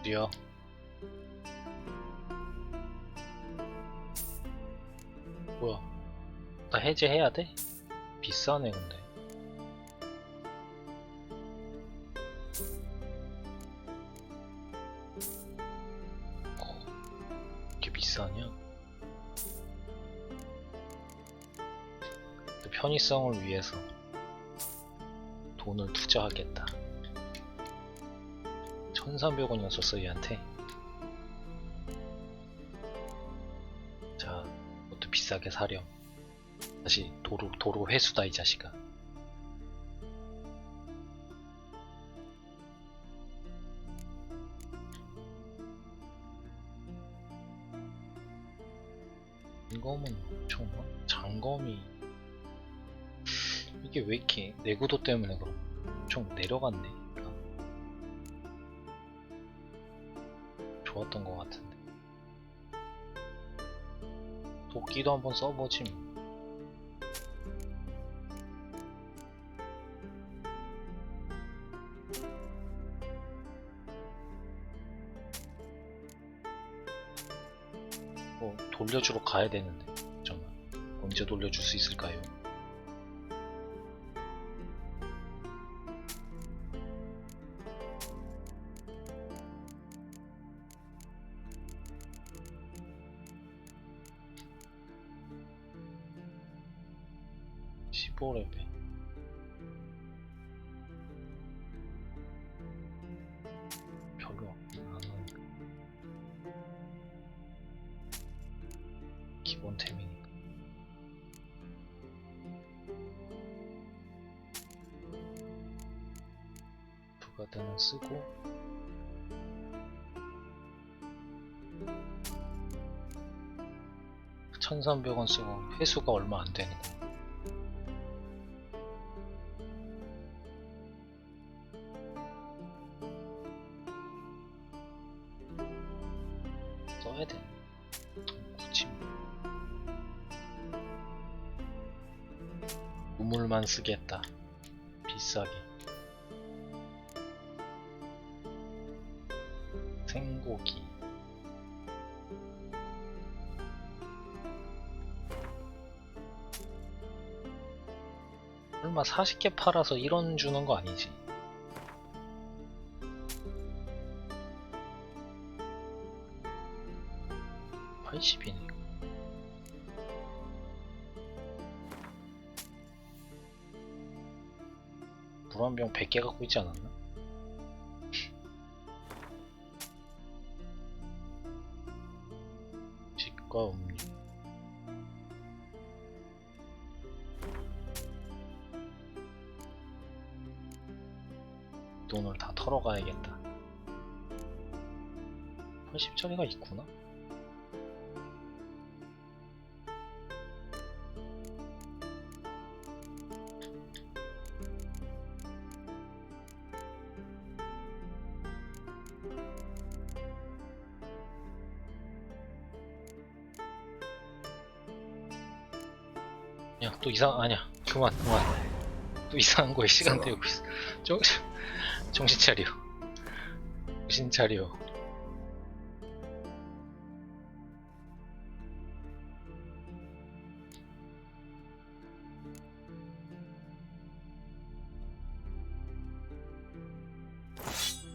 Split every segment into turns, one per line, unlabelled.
어디야? 뭐야? 나 해제해야 돼? 비싸네 근데. 이렇게 비싸냐? 근데 편의성을 위해서 돈을 투자하겠다. 1300원이었었어 얘한테. 자, 그것도 비싸게 사렴. 다시 도로 회수다 이 자식아. 점검은 엄청 장검이 이게 왜 이렇게 내구도 때문에 그럼 엄청 내려갔네. 좋았던 것 같은데. 도끼도 한번 써보지 뭐. 돌려주러 가야 되는데 정말 언제 돌려줄 수 있을까요? (15레벨) 별로 안 하니까 기본템이니까. 부가드는 쓰고 1300원 쓰고 회수가 얼마 안 되는 거. 써야 돼. 굳이 우물만 쓰겠다. 비싸게. 생고기. 설마 40개 팔아서 1원 주는 거 아니지? (80이네) 물 한 병 100개 갖고 있지 않았나? 치과 음료. 돈을 다 털어가야겠다. 80짜리가 있구나? 야, 또 아니야. 그만. 또 이상한 거에 시간 때우고 있어. 정신 차려. 정신 차려.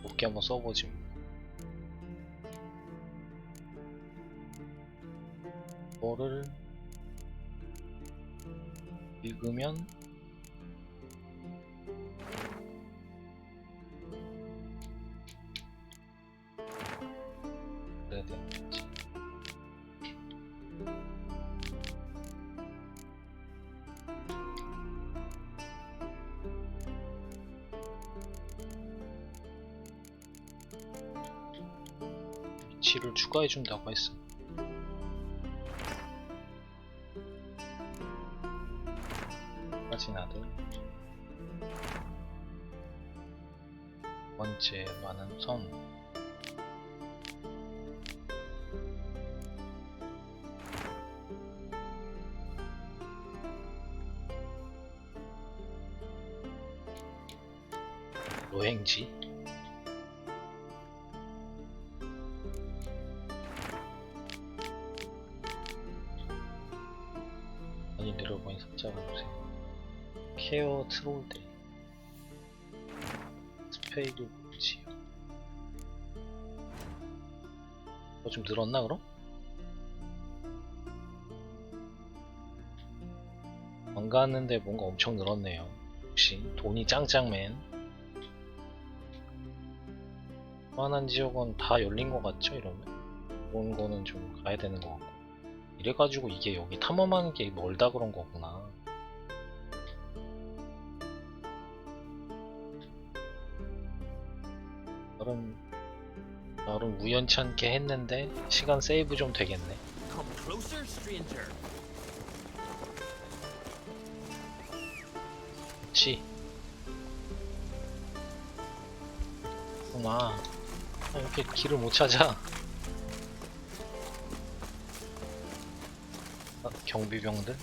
도끼 한번 써보지 뭐. 뭐를 읽으면 그래야 되는지. 위치를 추가해준다고 했어. 까진 아들. 번째 많은 섬. 여행지. 드래곤이 삭제가 보세요. 케어 트롤들 스페이드 지요. 좀 늘었나 그럼? 안 갔는데 뭔가 엄청 늘었네요. 역시 돈이 짱짱맨. 그만한 지역은 다 열린 것 같죠? 이러면 그런 거는 좀 가야 되는 것 같고, 이래가지고 이게 여기 탐험하는 게 멀다 그런 거구나. 나름 우연찮게 했는데 시간 세이브 좀 되겠네.
Come closer, stranger.
그치? 아, 이렇게 길을 못 찾아. 아, 경비병들?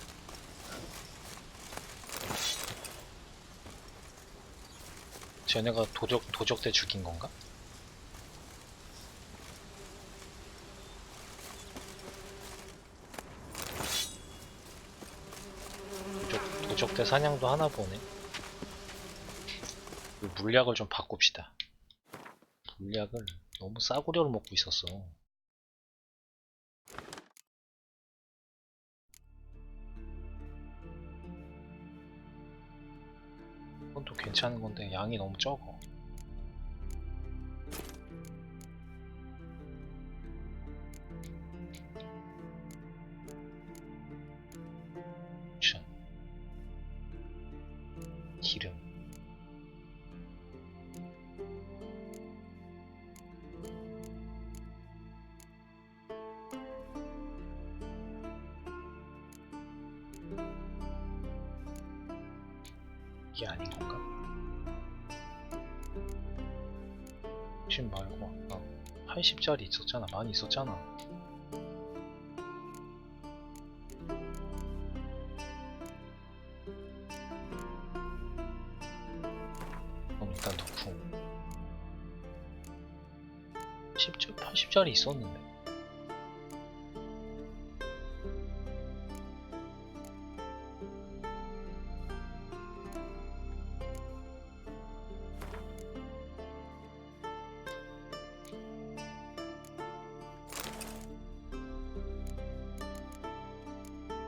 쟤네가 도적대 죽인 건가? 도적대 사냥도 하나 보네. 물약을 좀 바꿉시다. 물약을 너무 싸구려를 먹고 있었어. 이건 또 괜찮은 건데 양이 너무 적어. 기름. 이게 아닌 건가? 지금 말고 아까 80짜리 있었잖아. 많이 있었잖아. 그럼 일단 넣고 80짜리 있었는데.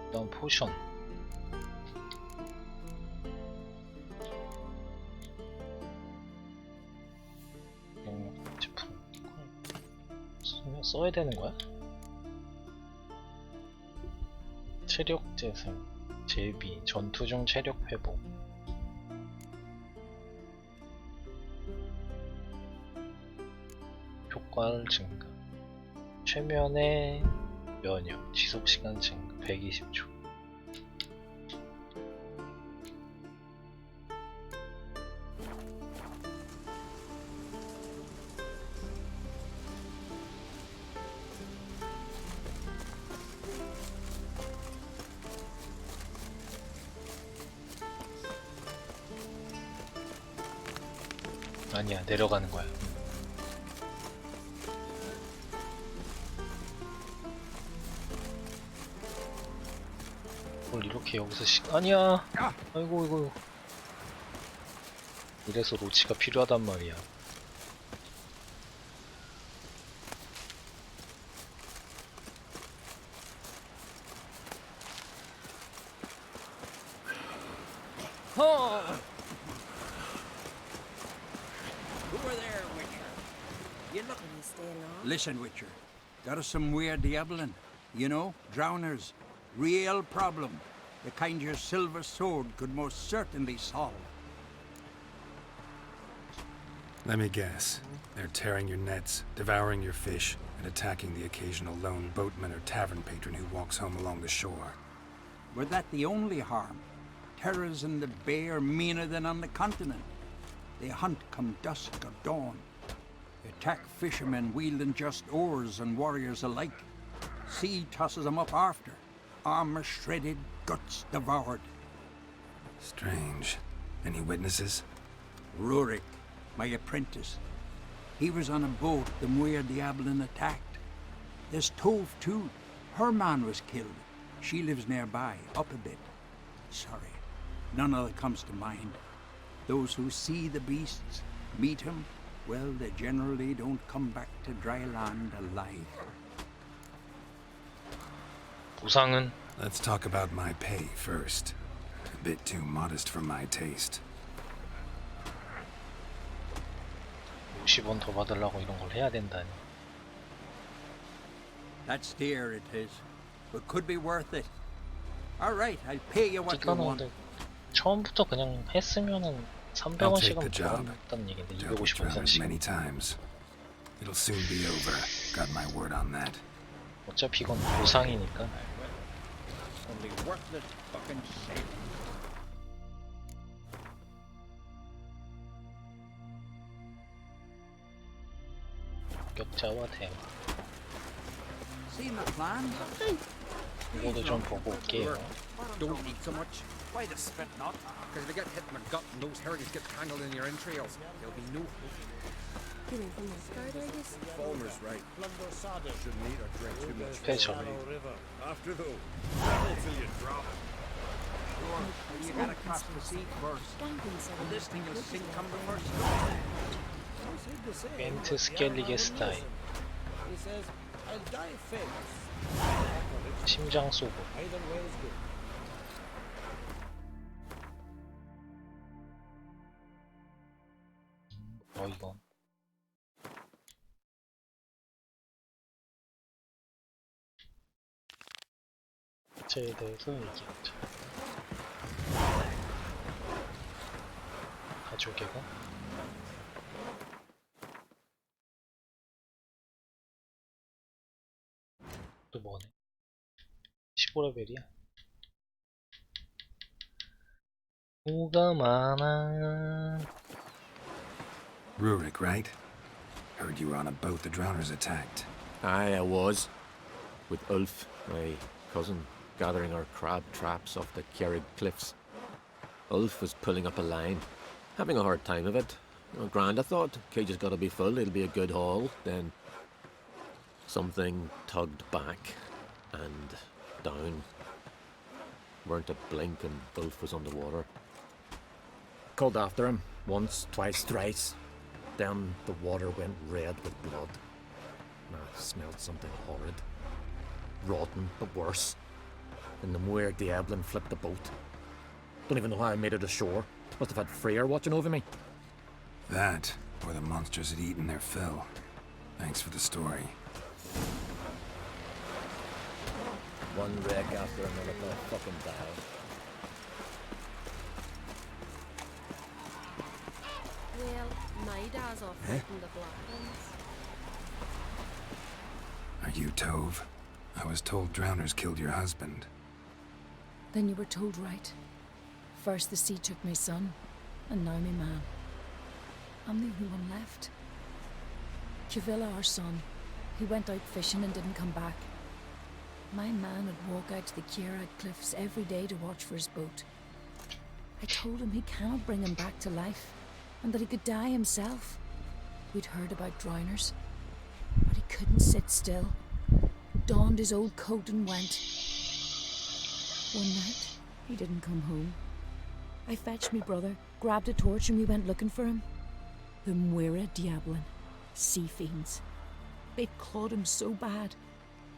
그다음 포션. 제품 써야 되는 거야? 체력 재생, 제비, 전투 중 체력 회복. 효과를 증가, 최면의 면역, 지속시간 증가 120초. 아니야, 내려가는 거야. 뭘 이렇게 여기서 아니야. 아이고 이거. 이래서 로치가 필요하단 말이야.
Over there, Witcher. You look.
Can you stay long?
Listen, Witcher. Got us some weird diabolin'. You know, drowners. Real problem. The kind your silver sword could most certainly solve.
Let me guess. They're tearing your nets, devouring your fish, and attacking the occasional lone boatman or tavern patron who walks home along the shore.
Were that the only harm? Terrors in the bay are meaner than on the continent. They hunt come dusk or dawn. They attack fishermen wielding just oars and warriors alike. Sea tosses them up after. Armor shredded, guts devoured.
Strange. Any witnesses?
Rurik, my apprentice. He was on a boat the Muir Diabolin attacked. There's Tove too. Her man was killed. She lives nearby, up a bit. Sorry, none other comes to mind. Those who see the beasts, meet him, well, they generally don't come back to dry land alive.
보상은
Let's talk about my pay first. A bit too modest for my taste.
50원 더 받으려고 이런 걸 해야 된다니.
That's dear, it is, but could be worth it. All right, I'll pay you what you want.
근데 처음부터 그냥 했으면은
I'll take
300원씩은
the job.
벌었다는 얘긴데
Dealt with
250원
drowners
이상씩.
many times. It'll soon be over. Got my word on that.
어차피 이건 보상이니까.
Only worthless fucking shit.
격자와 대화.
Seen the plan?
이거도 좀 보고 올게요.
Don't eat so much.
Why the spit not?
Because if you get hit in the gut and those herrings get tangled in your entrails, there'll be no hope.
You mean from the start, I guess?
Falmer's right. Shouldn't eat or drink too much.
패션.
After though, travel till you drop.
You gotta cross the sea first.
Skanking so
And this thing will sink come the first.
벤트 스켈리게 스타일.
He says, I'll die famous.
심장 쏘고.
Either way is good.
이건. 에 대해서 얘기하자. 가족애가 또 뭐네? 15레벨이야. 뭐가 많아.
Rurik, right? Heard you were on a boat the drowners attacked.
Aye, I was. With Ulf, my cousin, gathering our crab traps off the Kjerrig cliffs. Ulf was pulling up a line, having a hard time of it. Well, grand, I thought. Cage has got to be full, it'll be a good haul. Then something tugged back and down. Weren't a blink and Ulf was underwater. Called after him once, twice, thrice. Then the water went red with blood. I smelled something horrid. Rotten, but worse. And the Muir Diablin flipped the boat. Don't even know how I made it ashore. Must have had Freyr watching over me.
That, or the monsters had eaten their fill. Thanks for the story.
One wreck after another for a fucking dive.
Well, my dad's off fighting the Black Ones.
Are you Tove? I was told drowners killed your husband.
Then you were told right. First the sea took my son, and now my man. I'm the only one left. Kavilla, our son, he went out fishing and didn't come back. My man would walk out to the Kjerrig cliffs every day to watch for his boat. I told him he cannot bring him back to life, and that he could die himself. We'd heard about drowners, but he couldn't sit still. Donned his old coat and went. One night, he didn't come home. I fetched me brother, grabbed a torch, and we went looking for him. The Muira Diablin, sea fiends. They'd clawed him so bad,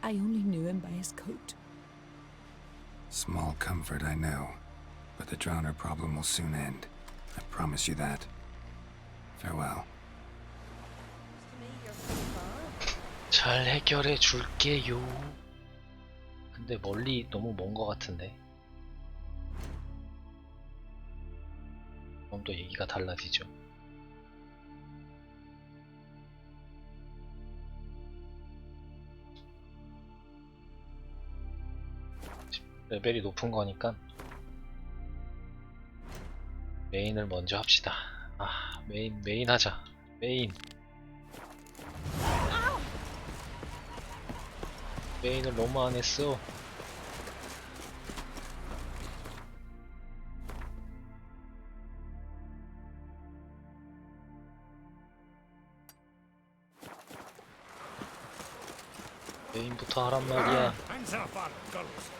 I only knew him by his coat.
Small comfort, I know. But the drowner problem will soon end. I promise you that. Farewell.
잘 해결해 줄게요. 근데 멀리 너무 먼 것 같은데. 그럼 또 얘기가 달라지죠. 레벨이 높은 거니까 메인을 먼저 합시다. 아, 메인 하자. 메인을 너무 안 했어. 메인부터 하란 말이야.
Hands up, our girls.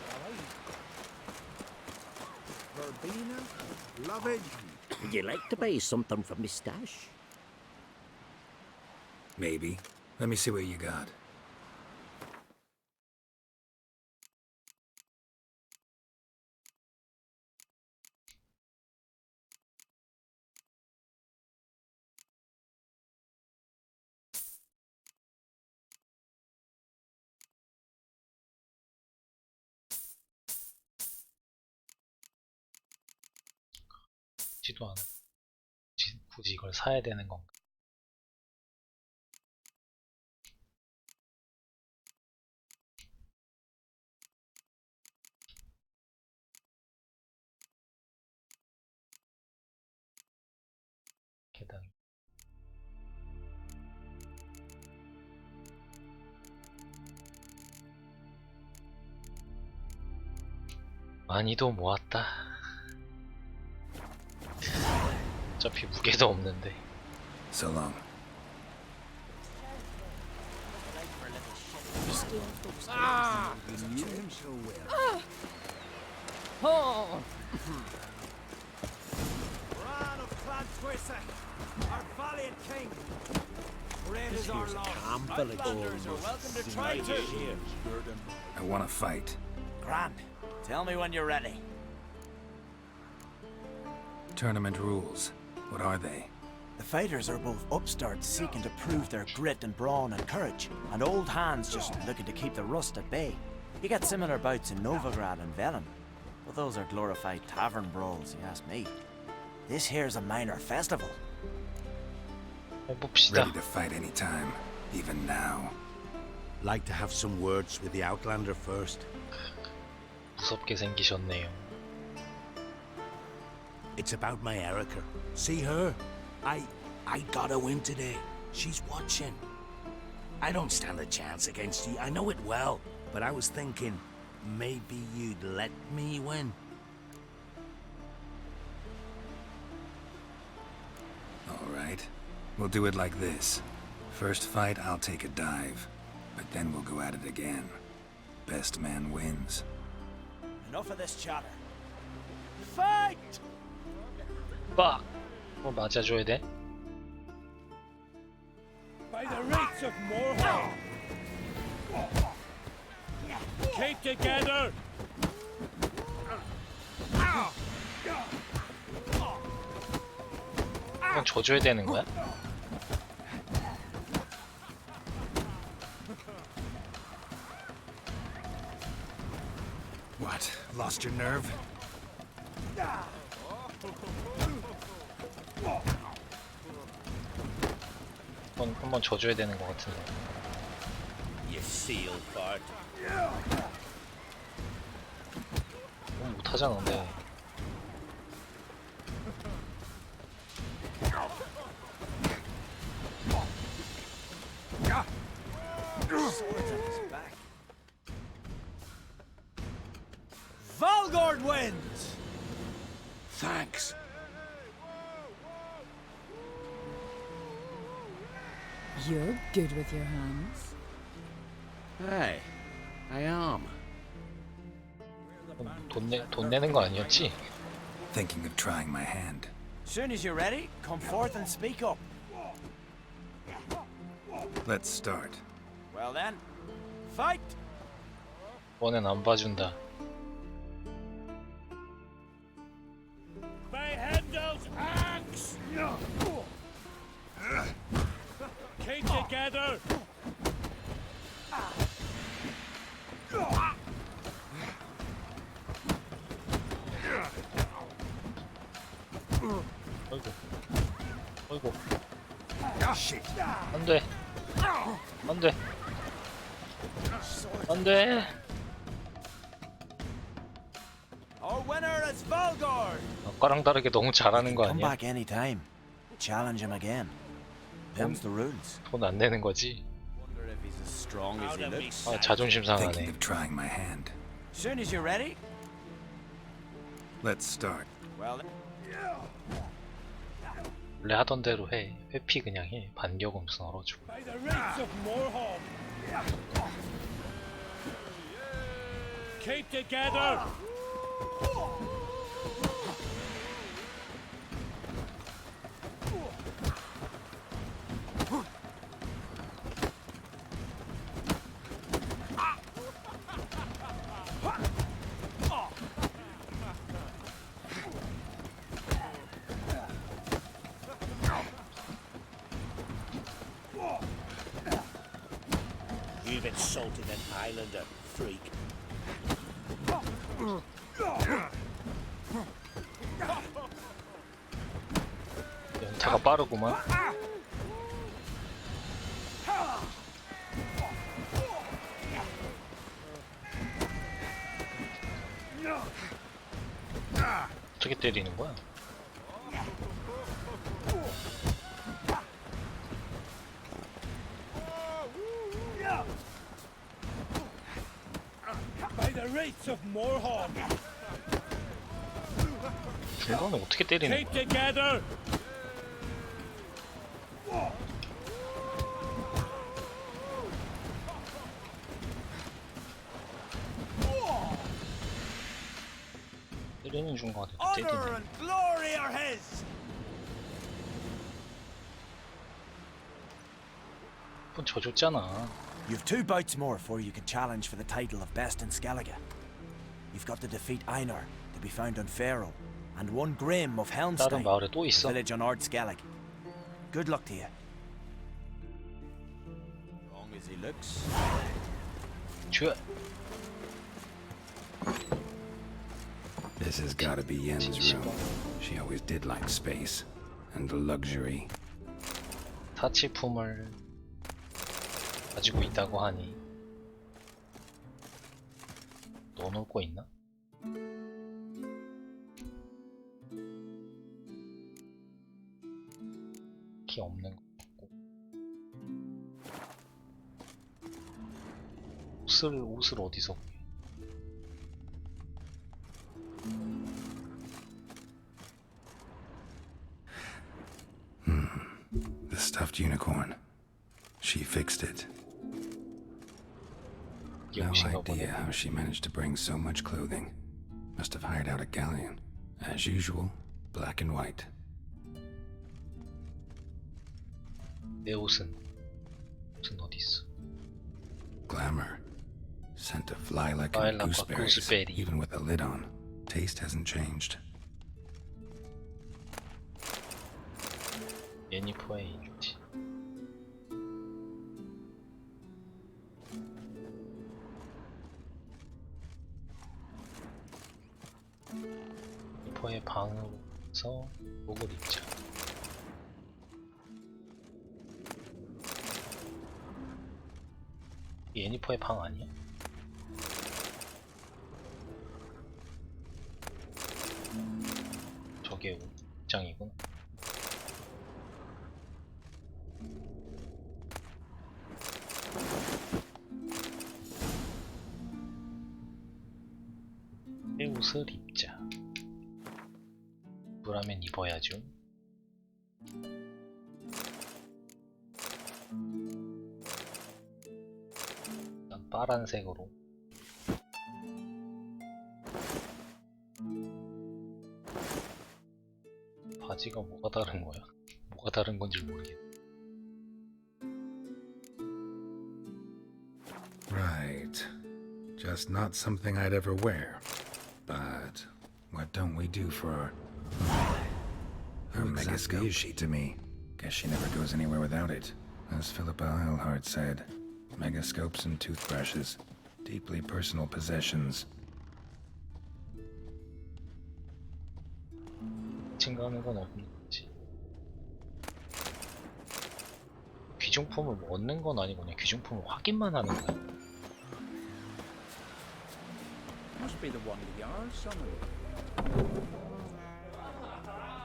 verbena, lovage.
Would you like to buy something from me stash?
Maybe. Let me see what you got.
지도 않아. 굳이 이걸 사야 되는 건가? 계단. 많이도 모았다. 어차피 무게도 없는데.
So long.
You knew him so well.
Oh!
Bran of Clan Twissa, our valiant king. Great is our loss. Outlanders are welcome to try to.
I want to fight.
Grand, tell me when you're ready.
Tournament rules. What are they?
The fighters are both upstarts seeking to prove their grit and brawn and courage, and old hands just looking to keep the rust at bay. You get similar bouts in Novigrad and Velen, but those are glorified tavern brawls, you ask me. This here's a minor festival.
해봅시다.
Ready to fight anytime, even now.
Like to have some words with the Outlander first?
무섭게 생기셨네요.
It's about my Erica. See her? I got a win today. She's watching. I don't stand a chance against you. I know it well. But I was thinking, maybe you'd let me win.
All right. We'll do it like this. First fight, I'll take a dive. But then we'll go at it again. Best man wins.
Enough of this chatter. Fight!
빡! 맞아줘야 돼?
By the rates of Morhaul. Keep together.
그냥 져줘야 되는 거야?
What? Lost your nerve?
한번 져줘야 되는 것 같은데.
You seal fart.
너무 못하잖아, 근데.
Valgord wins!
Thanks.
You're good with your hands.
Hey, I am.
돈 내는 거 아니었지?
Thinking of trying my hand.
Soon as you're ready, come forth and speak up.
Let's start.
Well then, fight!
이번엔 안 봐준다.
By Hendel's axe. Keep together.
아이고. 아이고.
Shit.
안 돼. 안 돼. 안 돼.
Our winner is Valgord!
아까랑 다르게 너무 잘하는 거
Come
아니야?
back anytime. Challenge him again. Them's the rules.
돈 안 내는 거지?
Wonder if he's as strong as he looks.
아, 자존심
Thinking
상하네.
of trying my hand.
Soon as you're ready,
Let's start.
well then.
원래 하던 대로 해. 회피 그냥 해. 반격은 무슨 얼어주고.
By the rates of Morhaul. Keep together.
insulting an islander, freak.
연타가 빠르구만. 어떻게 때리는 거야?
By the rights of Morhaug,
중간에 어떻게 때리는
keep
거야?
together.
때리는 중간에
Honor
때리네.
and glory are his.
한번 져줬잖아.
You've 2 bouts more before you can challenge for the title of Best in Skellige. You've got to defeat Einar, to be found on Faroe, and 1 Grim of
다른
Helmstein,
마을에 또
a
있어?
village on Ard Skellige. Good luck to you. Wrong as he looks.
쥐어.
This has gotta be Yen's room. She always did like space. And luxury.
사치품을 가지고 있다고 하니 넣어놓을 거 있나? 키 없는 거 같고 옷을 어디서 구해?
The stuffed unicorn. She fixed it.
이게
No
옷인가
idea
보네.
how she managed to bring so much clothing. Must have hired out a galleon. As usual, black and white.
내 옷은 어디 있어?
Glamour. Scent of lilac
Lilac
and
or
gooseberries,
gooseberry.
even with the lid on. Taste hasn't changed.
예니퍼의 인주지. 예니퍼의 방으로서 옷을 입자. 예니퍼의 방 아니야? 저게 옷장이구나. 내 옷을 입자. 그러면 입어야죠. 일단 파란색으로. 바지가 뭐가 다른 거야? 뭐가 다른 건지 모르겠네.
Right. Just not something I'd ever wear. But what don't we do for her megascope? Is she to me? Guess she never goes anywhere without it. As Philippa Eilhart said, megascopes and toothbrushes, deeply personal possessions.
증가하는 건 없는 거지. 귀중품을 뭐 얻는 건 아니고 그냥 귀중품을 확인만 하는 거야.
Must be the one with yours, somewhere.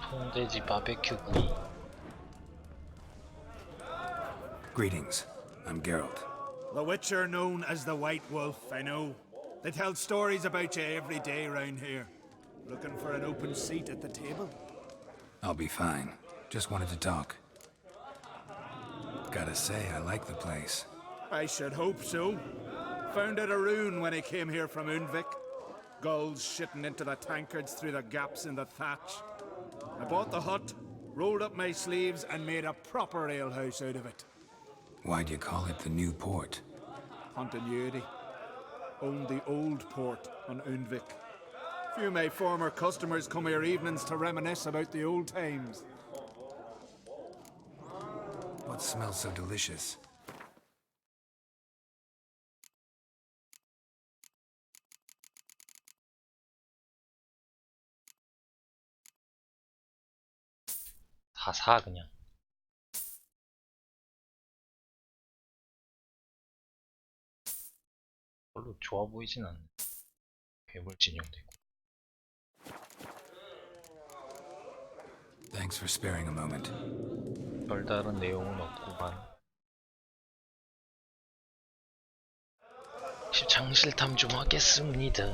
통돼지 바베큐 구이.
Greetings. I'm Geralt.
The Witcher known as the White Wolf, I know. They tell stories about you every day round here. Looking for an open seat at the table?
I'll be fine. Just wanted to talk. Gotta say, I like the place.
I should hope so. Found it a ruin when I came here from Undvik. Gulls shitting into the tankards through the gaps in the thatch. I bought the hut, rolled up my sleeves, and made a proper alehouse out of it.
Why'd you call it the New Port?
Continuity. Owned the old port on Undvik. Few of my former customers come here evenings to reminisce about the old times.
What smells so delicious?
다 사 그냥. 별로 좋아 보이진 않네. 괴물 진영도 있고.
Thanks for sparing a moment.
별다른 내용은 없구만. 장실탐 좀 하겠습니다.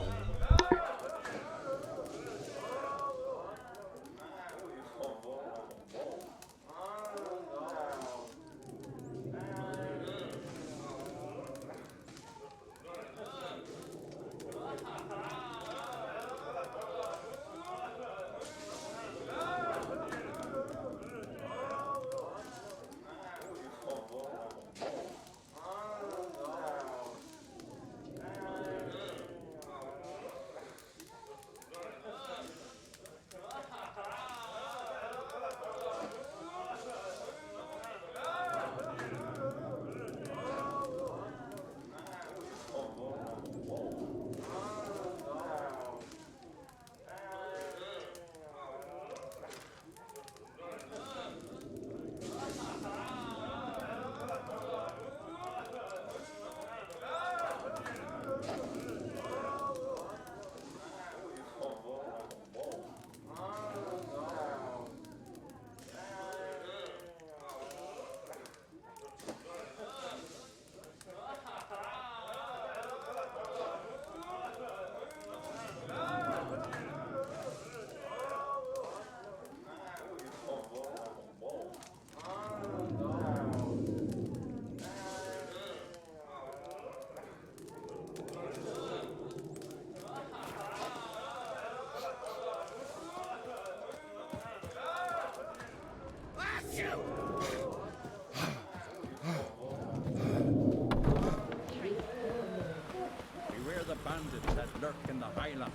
Beware the bandits that lurk in the highlands.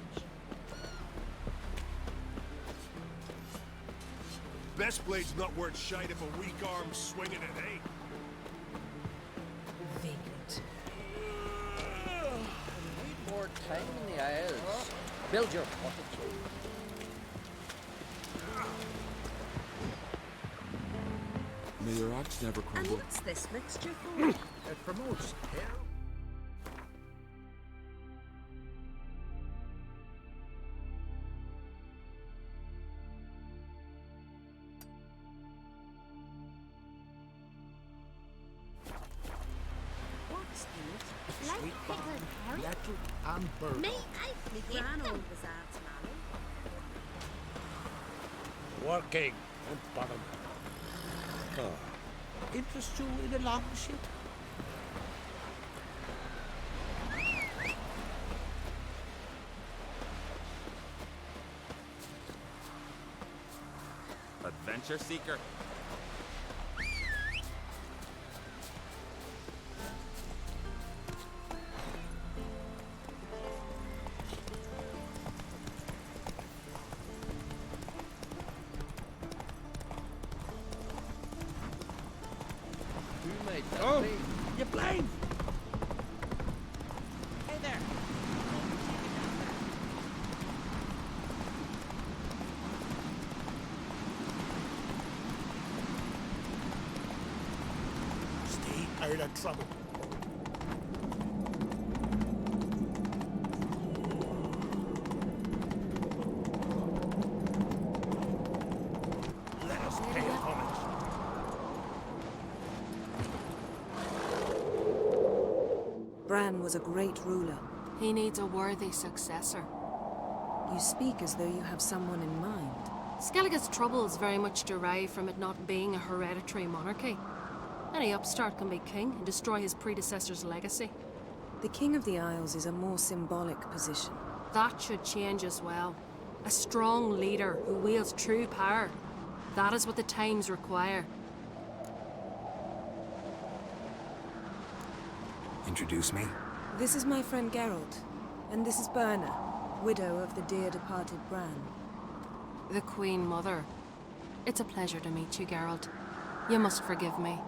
Best blade's not worth shite if a weak arm's swinging it, eh?
Vagrant.
Need more time in the Isles. Build your fortitude.
May your axe never
And
crumble.
what's this mixture for?
It promotes care.
What's in it? Like
Sweet
pickled
barn,
herring?
nettle and bird.
Me, I me gran always adds mallow.
Working and bottom. Interest you in a long ship?
Adventure seeker.
Who made that
Oh,
be?
you blind!
Hey there.
Stay out of trouble. Let us pay homage.
Bran was a great ruler.
He needs a worthy successor.
You speak as though you have someone in mind.
Skellige's troubles very much derive from it not being a hereditary monarchy. Any upstart can be king and destroy his predecessor's legacy.
The King of the Isles is a more symbolic position.
That should change as well. A strong leader who wields true power. That is what the times require.
Introduce me?
This is my friend Geralt, and this is Berna, widow of the dear departed Bran.
The Queen Mother. It's a pleasure to meet you, Geralt. You must forgive me,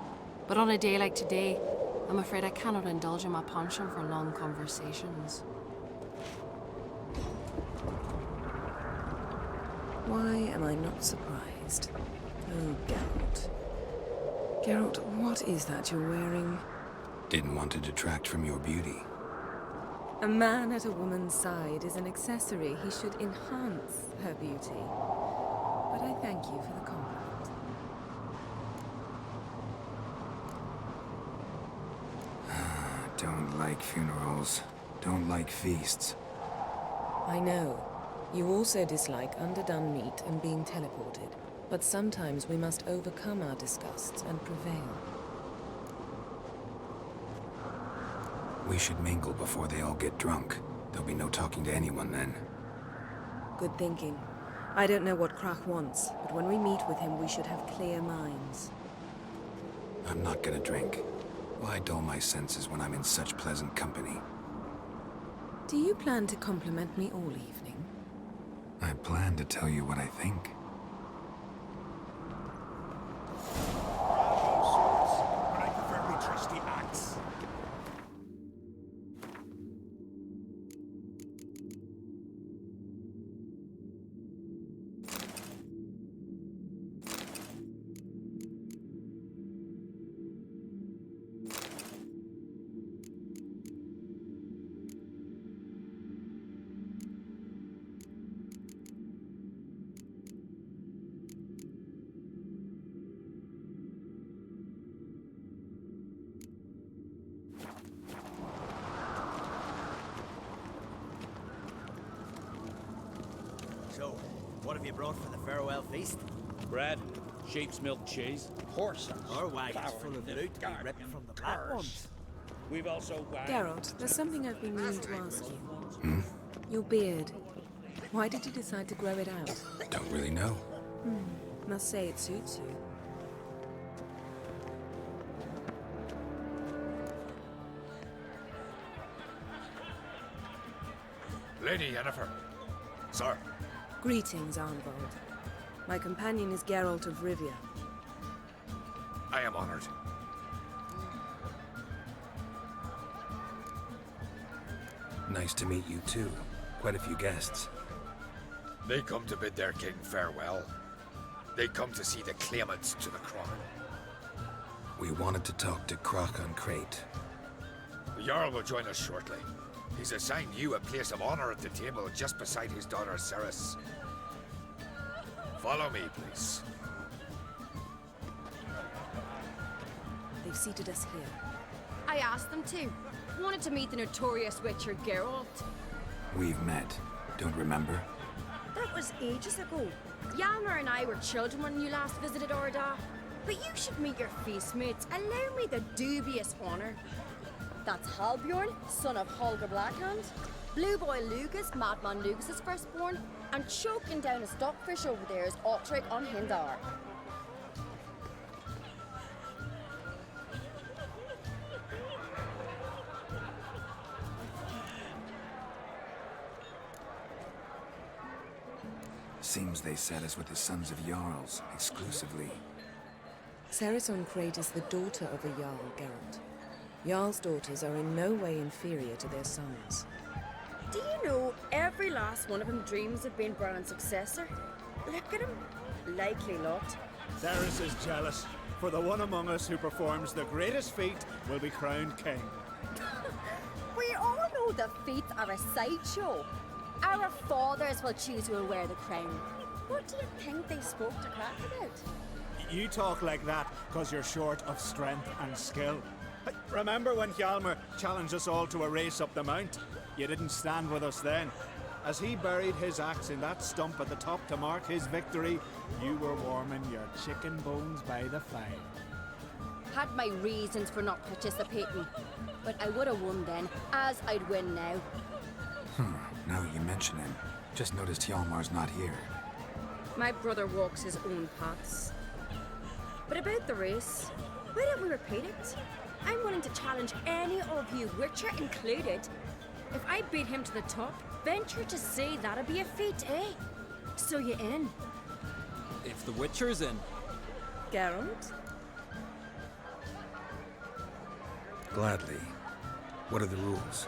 but on a day like today, I'm afraid I cannot indulge in my penchant for long conversations.
Why am I not surprised? Oh, Geralt. Geralt, what is that you're wearing?
Didn't want to detract from your beauty.
A man at a woman's side is an accessory. He should enhance her beauty. But I thank you for the compliment.
Don't like funerals. Don't like feasts.
I know. You also dislike underdone meat and being teleported. But sometimes we must overcome our disgusts and prevail.
We should mingle before they all get drunk. There'll be no talking to anyone then.
Good thinking. I don't know what Krach wants, but when we meet with him, we should have clear minds.
I'm not gonna drink. Why dull my senses when I'm in such pleasant company?
Do you plan to compliment me all evening?
I plan to tell you what I think.
But I prefer my trusty axe.
So, what have you brought for the farewell feast?
Bread, sheep's milk cheese, horses.
Our wagons full of loot we ripped from the black ones.
We've also
Geralt, there's something I've been meaning to ask you. Your beard. Why did you decide to grow it out?
Don't really know.
Must say it suits you.
Lady Yennefer.
Sir,
Greetings, Arnvald. My companion is Geralt of Rivia.
I am honored.
Nice to meet you too. Quite a few guests.
They come to bid their king farewell. They come to see the claimants to the crown.
We wanted to talk to Krach on Crate.
The Jarl will join us shortly. He's assigned you a place of honor at the table just beside his daughter Ceres. Follow me, please.
They've seated us here.
I asked them to. Wanted to meet the notorious witcher Geralt.
We've met. Don't remember?
That was ages ago. Yalmer and I were children when you last visited Orda. But you should meet your feast mates. Allow me the dubious honor. That's Halbjorn, son of Holger Blackhand. Blue Boy Lugas, Madman Lugas' firstborn. And choking down a stockfish over there is Otric on Hindar.
Seems they set us with the sons of Jarls, exclusively.
Ceres on Crate is the daughter of a Jarl, Geralt. Jarl's daughters are in no way inferior to their sons.
Do you know every last one of them dreams of being Bran's successor? Look at him. Likely lot.
Ceres is jealous, for the one among us who performs the greatest feat will be crowned king.
We all know the feats are a sideshow. Our fathers will choose who will wear the crown. What do you think they spoke to Krach about?
You talk like that because you're short of strength and skill. Remember when Hjalmar challenged us all to a race up the mount? You didn't stand with us then. As he buried his axe in that stump at the top to mark his victory, you were warming your chicken bones by the fire.
Had my reasons for not participating, but I would have won then, as I'd win now.
Now you mention him. Just noticed Hjalmar's not here.
My brother walks his own paths. But about the race, why don't we repeat it? I'm willing to challenge any of you, Witcher included. If I beat him to the top, venture to say that'd be a feat, eh? So you in?
If the Witcher's in.
Geralt?
Gladly. What are the rules?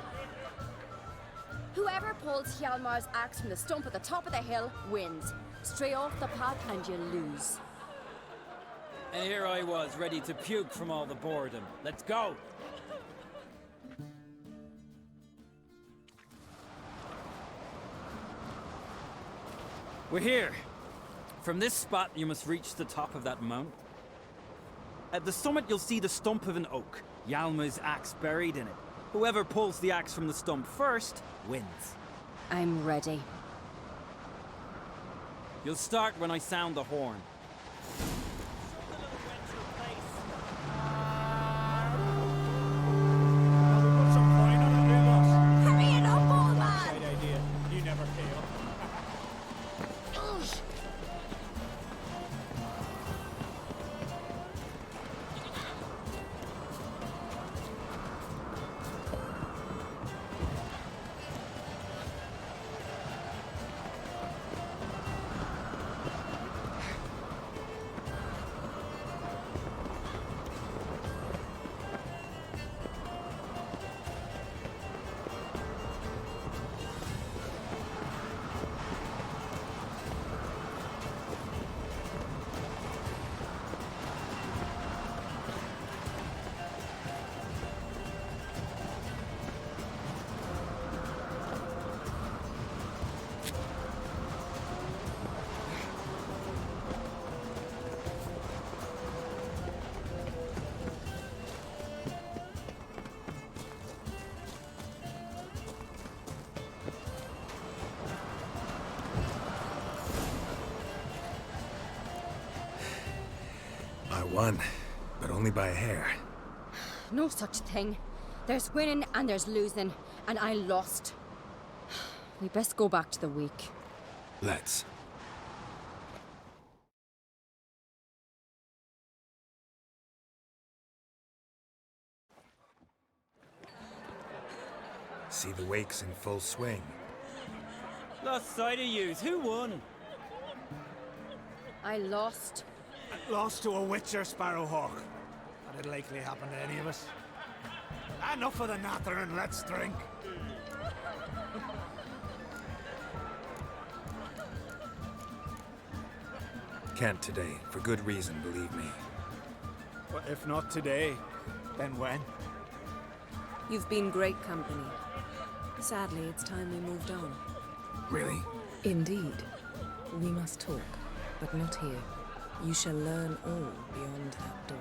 Whoever pulls Hjalmar's axe from the stump at the top of the hill wins. Stray off the path and you lose.
And here I was, ready to puke from all the boredom. Let's go! We're here. From this spot, you must reach the top of that mountain. At the summit, you'll see the stump of an oak. Yalma's axe buried in it. Whoever pulls the axe from the stump first wins.
I'm ready.
You'll start when I sound the horn.
Hurry it up, old man!
Great idea. You never fail.
I won, but only by a hair.
No such thing. There's winning and there's losing, and I lost. We best go back to the week.
Let's. See the wakes in full swing.
Lost sight of yous. Who won?
I lost.
Lost to a witcher, Sparrowhawk. That'd likely happen to any of us. Enough of the natter and let's drink.
Can't today, for good reason, believe me.
But if not today, then when?
You've been great company. Sadly, it's time we moved on.
Really?
Indeed. We must talk, but not here. You shall learn all beyond that door.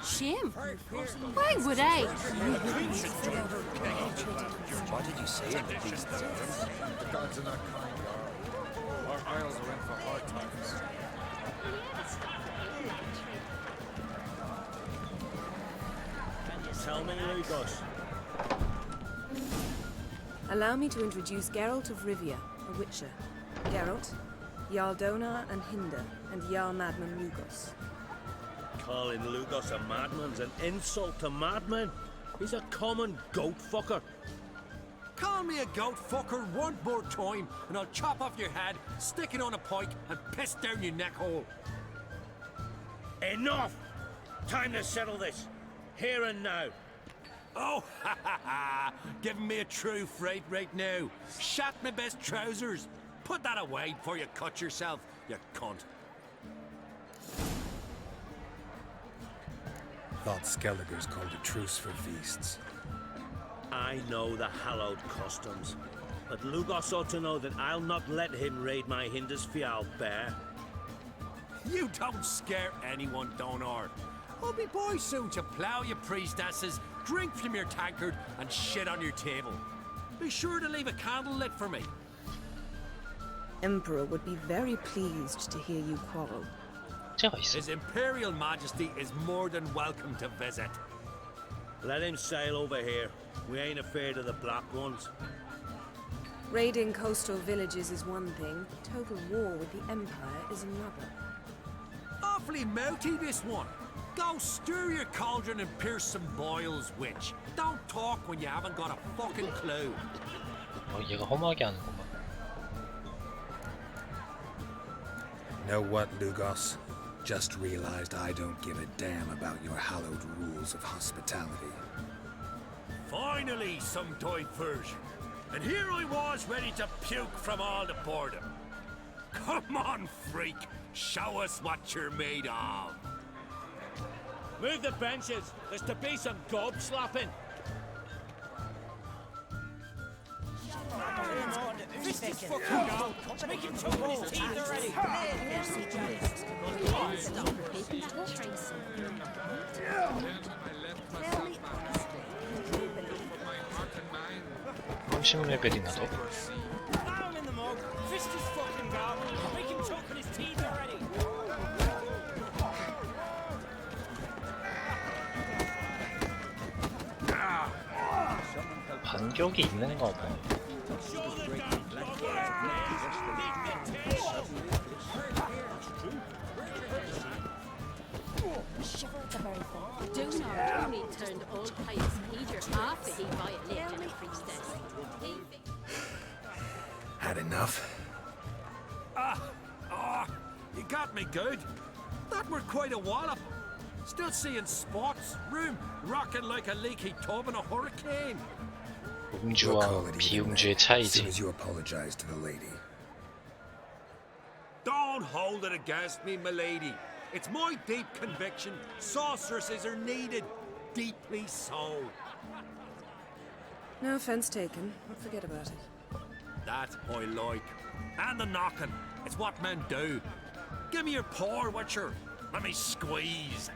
Shame. Why would I?
What did you say in the beast?
The gods are not kind, Jarl. Our isles are in for hard times.
Tell me, Lugos.
Allow me to introduce Geralt of Rivia, a witcher. Geralt, Jarl Donar and Hinder, and Jarl Madman Lugos.
Calling Lugos a madman's an insult to madmen. He's a common goat fucker.
Call me a goat fucker one more time, and I'll chop off your head, stick it on a pike, and piss down your neck hole.
Enough! Time to settle this. Here and now.
Oh, ha ha ha! Giving me a true fright right now. Shat my best trousers. Put that away before you cut yourself, you cunt.
Thought Skelliger's called a truce for feasts.
I know the hallowed customs, but Lugos ought to know that I'll not let him raid my Hindisfial bear.
You don't scare anyone, Donar. I'll be boy soon to plough your priestesses, drink from your tankard, and shit on your table. Be sure to leave a candle lit for me.
Emperor would be very pleased to hear you quarrel.
His Imperial Majesty is more than welcome to visit.
Let him sail over here. We ain't afraid of the Black Ones.
Raiding coastal villages is one thing. Total war with the Empire is another.
Awfully mouty, this one. Go stir your cauldron and pierce some boils, witch. Don't talk when you haven't got a fucking clue.
얘가 험하게 하는구만.
Know what, Lugos? Just realized I don't give a damn about your hallowed rules of hospitality.
Finally, some diversion. And here I was ready to puke from all the boredom. Come on, freak. Show us what you're made of.
Move the benches. There's to be some gob slapping.
Fist is fucking gone. Make him choke on his teeth already.
(30레벨이나 더)
Down in the mug. Fist is fucking gone. Make him choke on his teeth already.
반격이 있는가 봐.
Donar only turned old Pius Peter after he violated a priestess.
Had enough?
You got me good. That were quite a wallop. Still seeing spots, room rocking like a leaky tub in a hurricane.
음주와 비음주의 차이지.
As you apologize to the lady.
Don't hold it against me, milady. It's my deep conviction sorceresses are needed. Deeply so.
No offense taken. I'll forget about it.
That I like. And the knocking. It's what men do. Give me your paw, Witcher. Let me squeeze.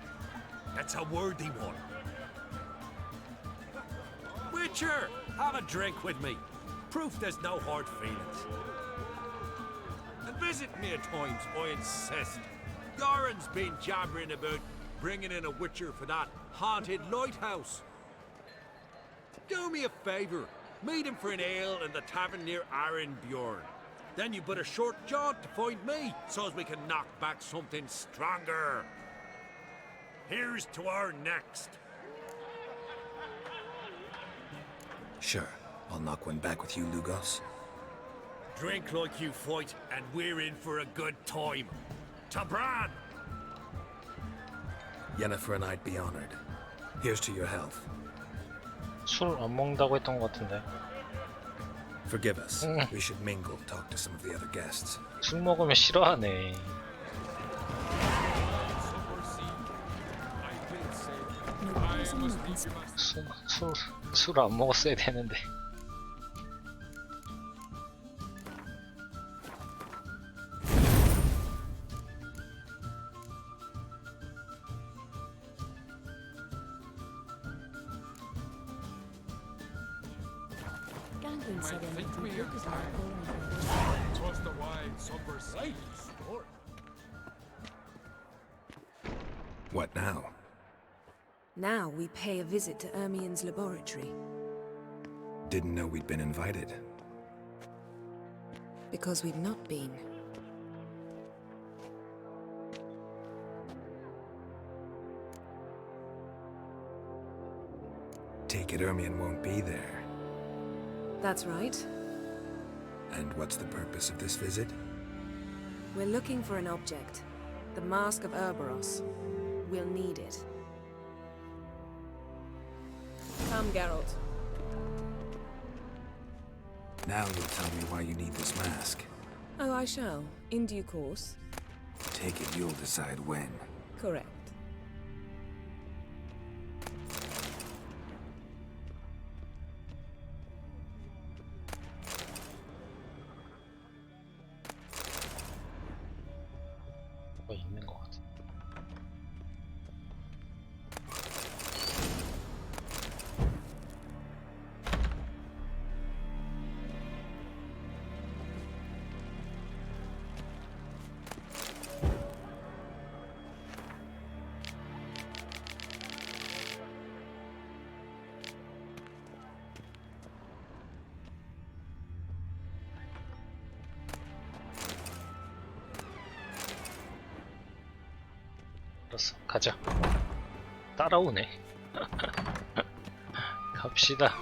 It's a worthy one. Witcher, have a drink with me. Proof there's no hard feelings. And visit me at times, I insist. Goran's been jabbering about bringing in a Witcher for that haunted lighthouse. Do me a favour. Meet him for an ale in the tavern near Arenbjorn. Then you but a short jaunt to find me, so as we can knock back something stronger. Here's to our next.
Sure, I'll knock one back with you, Lugos.
Drink like you fight, and we're in for a good time. To Bran!
Yennefer and I'd be honored. Here's to your health.
술 안 먹는다고 했던 것 같은데.
Forgive us. We should mingle, talk to some of the other guests.
술 먹으면 싫어하네. 술 안 먹었어야 되는데.
Gangrene said
Might think
anything
we
good
are
is not
tired.
going to
Twas the wide somber sight.
What now?
Now we pay a visit to Ermien's laboratory,
Didn't know we'd been invited.
because we've not been.
Take it Ermion won't be there.
That's right.
And what's the purpose of this visit?
We're looking for an object. The Mask of Urboros. We'll need it. Come, Geralt.
Now you'll tell me why you need this mask.
Oh, I shall. In due course.
Take it you'll decide when.
Correct.
뭐 있는 것 같아. 알았어, 가자. 따라오네. 갑시다.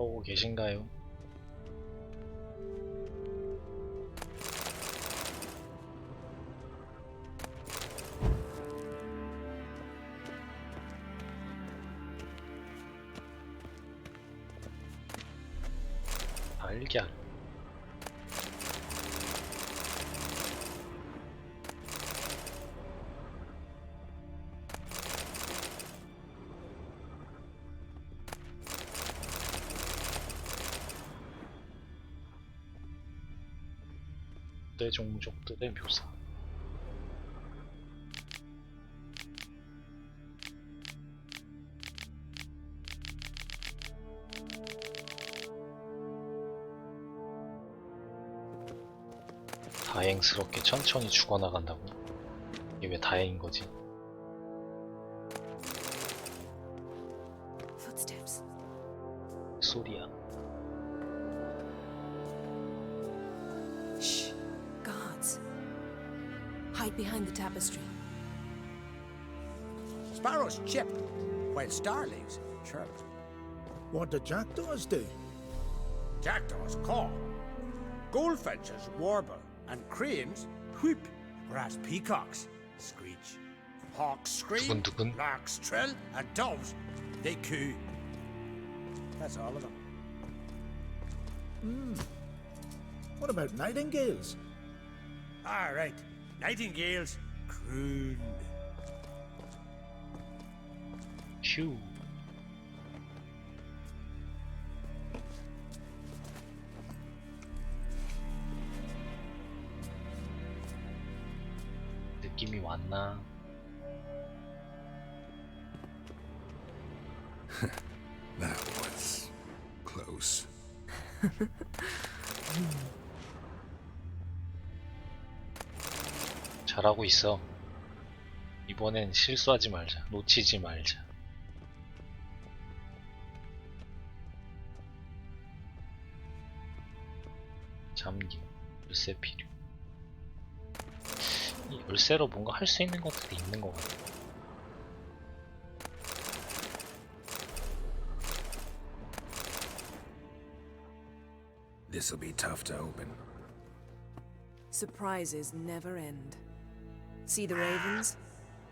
오고 계신가요? 달걀. 내 종족들의 묘사. 다행스럽게 천천히 죽어나간다고? 이게 왜 다행인 거지?
Footsteps.
소리야.
Shh. Guards. Hide behind the tapestry.
Sparrows chip, while starlings chirp.
What do jackdaws do?
Jackdaws caw. Goldfinches warble, and cranes whoop, whereas peacocks screech. Hawks scream,
두근두근.
larks trill, and doves, they coo. That's all of them.
What about nightingales?
All right, nightingales croon.
휴. 느낌이 왔나?
That was close.
잘하고 있어. 이번엔 실수하지 말자. 놓치지 말자. 잠김, 열쇠 필요. 이 열쇠로 뭔가 할 수 있는 것들이 있는 것 같아.
This'll be tough to open.
Surprises never end. See the ravens?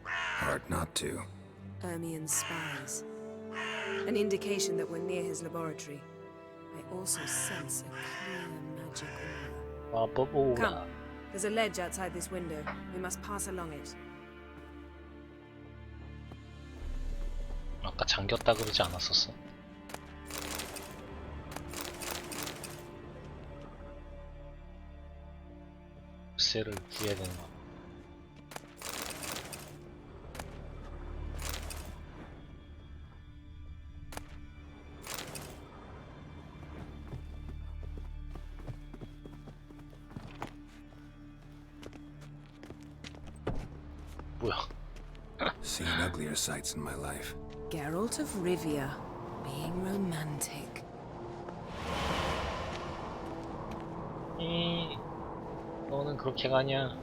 Hard not to.
Ermian's spies. An indication that we're near his laboratory. I also sense a clear magic aura.
마법 오라.
Come. There's a ledge outside this window. We must pass along it.
아까 잠겼다 그러지 않았었어? 열쇠를 구해야 되는 거. 뭐야?
Seen uglier sights in my life.
Geralt of Rivia, being romantic.
너는 그렇게 가냐?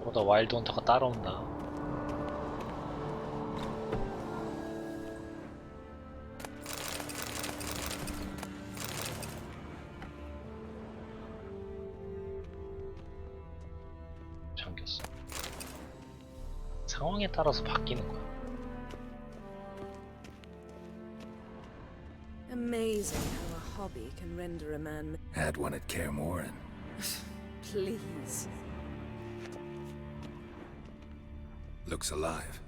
보다 와일드 헌터가 따라온다. 잠겼어. 상황에 따라서 바뀌는 거야.
Amazing how a hobby can render a man.
Had one at Kaer Morhen.
Please.
Looks alive.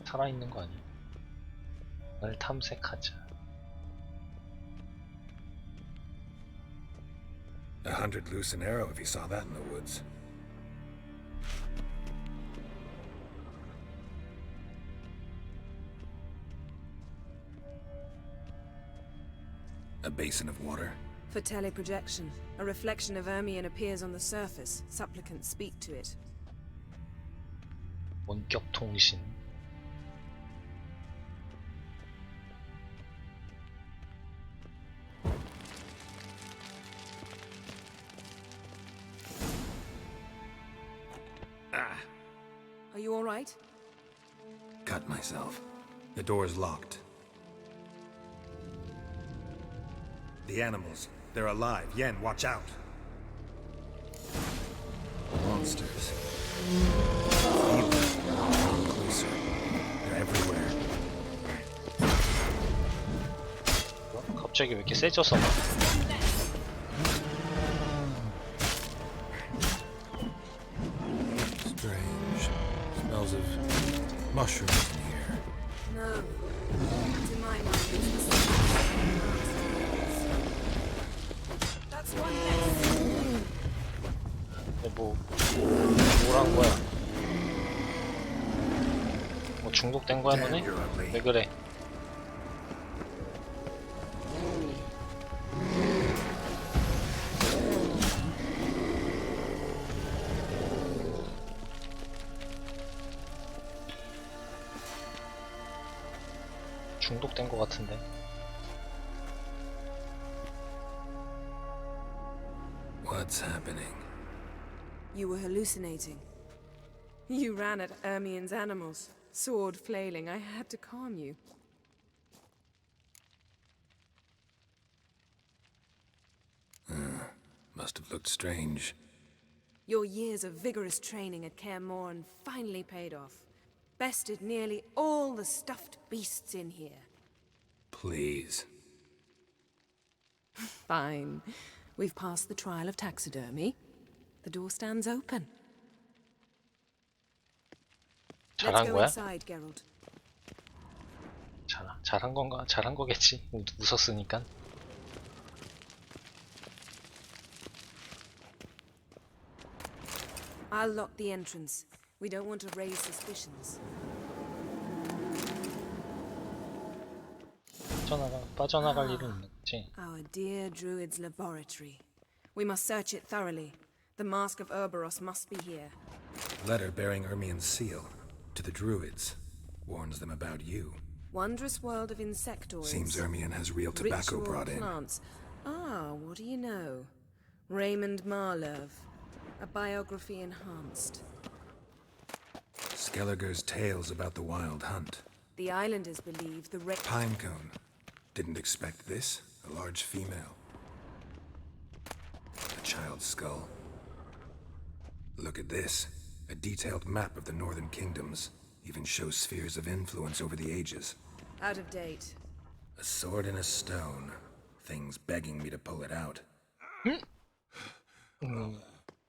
살아있는 거 아니야? 널 탐색하자.
A 100 loose an arrow if you saw that in the woods. A basin of water.
For teleprojection, a reflection of Ermion appears on the surface. Supplicants speak to it.
원격 통신.
Are you all right?
Cut myself. The door's locked. The animals, they're alive. Yen, watch out. Monsters. Feel them. Closer. They're everywhere.
갑자기 왜 이렇게 세져서?
Strange. Smells of mushrooms in here.
No. To my mind, it's the That's one less.
뭐란 거야? 뭐 중독된 거야 너네? 왜 그래? 중독된 거 같은데.
What's happening?
You were hallucinating. You ran at Ermien's animals, sword flailing. I had to calm you.
Must have looked strange.
Your years of vigorous training at Kaer Morhen finally paid off. Bested nearly all the stuffed beasts in here.
Please.
Fine. We've passed the trial of taxidermy. The door stands open. Let's
잘한
go
거야?
inside, Geralt.
잘한 건가? 잘한 거겠지. 웃었으니까.
I'll lock the entrance. We don't want to raise suspicions.
빠져나갈 일은 없지.
Our dear druid's laboratory. We must search it thoroughly. The Mask of Urboros must be here.
Letter bearing Ermien's seal to the druids. Warns them about you.
Wondrous world of insectoids.
Seems Ermien has real tobacco
Ritual
brought in.
plants. Ah, what do you know? Raymond Marlev. A biography enhanced.
Skelliger's tales about the wild hunt.
The islanders believe the
Pinecone. Didn't expect this. A large female. A child's skull. Look at this. A detailed map of the northern kingdoms. Even shows spheres of influence over the ages.
Out of date.
A sword and a stone. Things begging me to pull it out.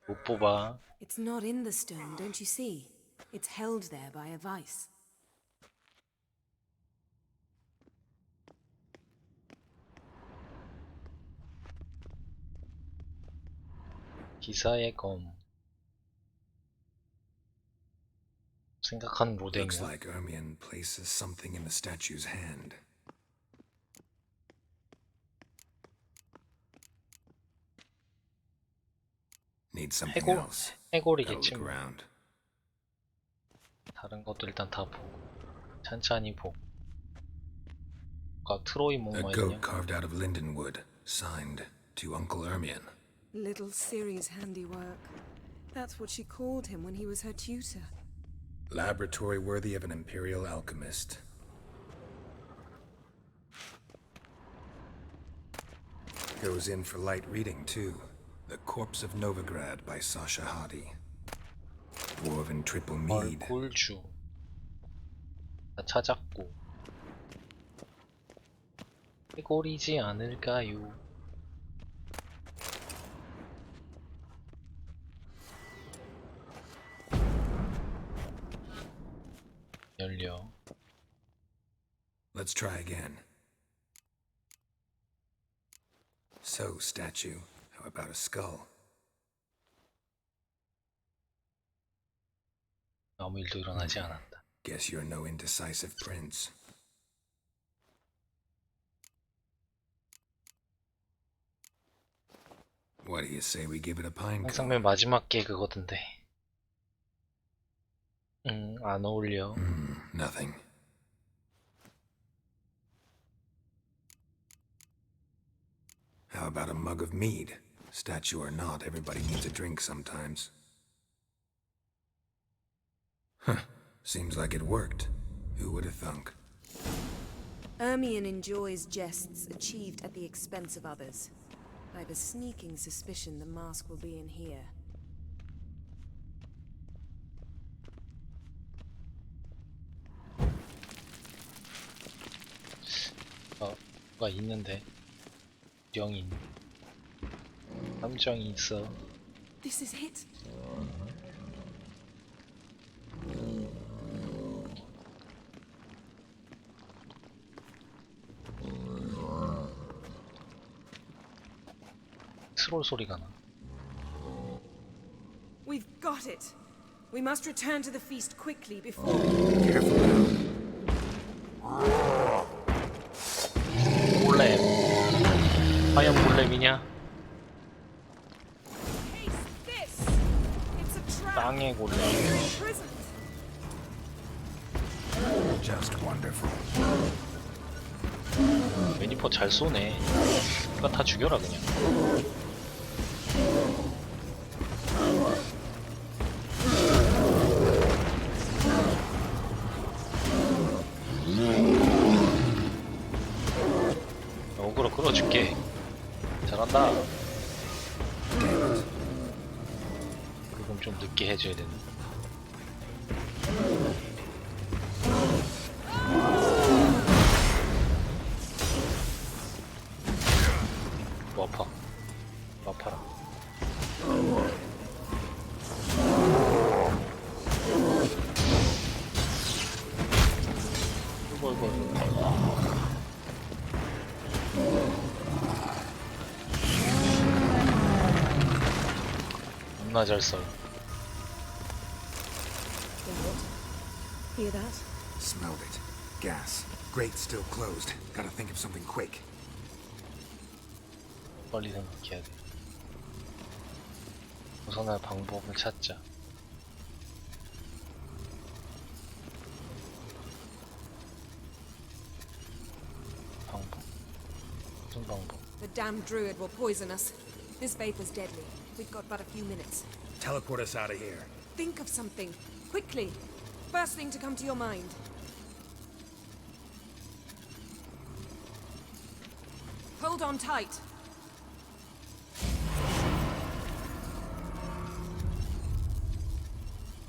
못 뽑아.
It's not in the stone, don't you see? It's held there by a vice.
기사의 검. 생각하는
Looks
로댕이야.
like Ermien places something in the statue's hand. Need something else.
해골이겠지.
Look around.
다른 것도 일단 다 보고 찬찬히 보고. 아까 트로이
A
뭐뭐
goat
했냐?
carved out of lindenwood, signed to Uncle Ermien.
Little Ciri's handiwork. That's what she called him when he was her tutor.
Laboratory worthy of an imperial alchemist. Goes in for light reading too. The Corpse of Novigrad by Sasha Hadi. Dwarven triple mead.
얼굴주. 다 찾았고. 해골이지 않을까요? 열려.
Let's try again. So, statue, how about a skull?
아무 일도 일어나지 않았다.
Guess you're no indecisive prince. What do you say we give it a pine
항상
cone?
맨 마지막 게 그거던데. 안 어울려.
Nothing. How about a mug of mead? Statue or not, everybody needs a drink sometimes. Seems like it worked. Who would have thunk?
Ermion enjoys jests achieved at the expense of others. I've a sneaking suspicion the mask will be in here.
뭐가 있는데. 영인. 함정이 있어.
This is it.
스롤 소리가 나.
We've got it. We must return to the feast quickly before.
골렘. 과연 골렘이냐? 땅의 골렘.
Just wonderful.
매니퍼 잘 쏘네. 이거 다 죽여라 그냥. 어그로 끌어줄게. 잘한다. 그럼 좀 늦게 해줘야 되는. 뭐 아파? 뭐 아파라. 이거. 겁나 잘 써.
Hear that?
Smelled it. Gas. Grate still closed. Gotta think of something quick.
빨리 생각해야 돼. 벗어날 방법을 찾자. 방법. 무슨 방법?
The damned druid will poison us. This vapor's deadly. We've got but a few minutes.
Teleport us out of here.
Think of something. Quickly. First thing to come to your mind. Hold on tight.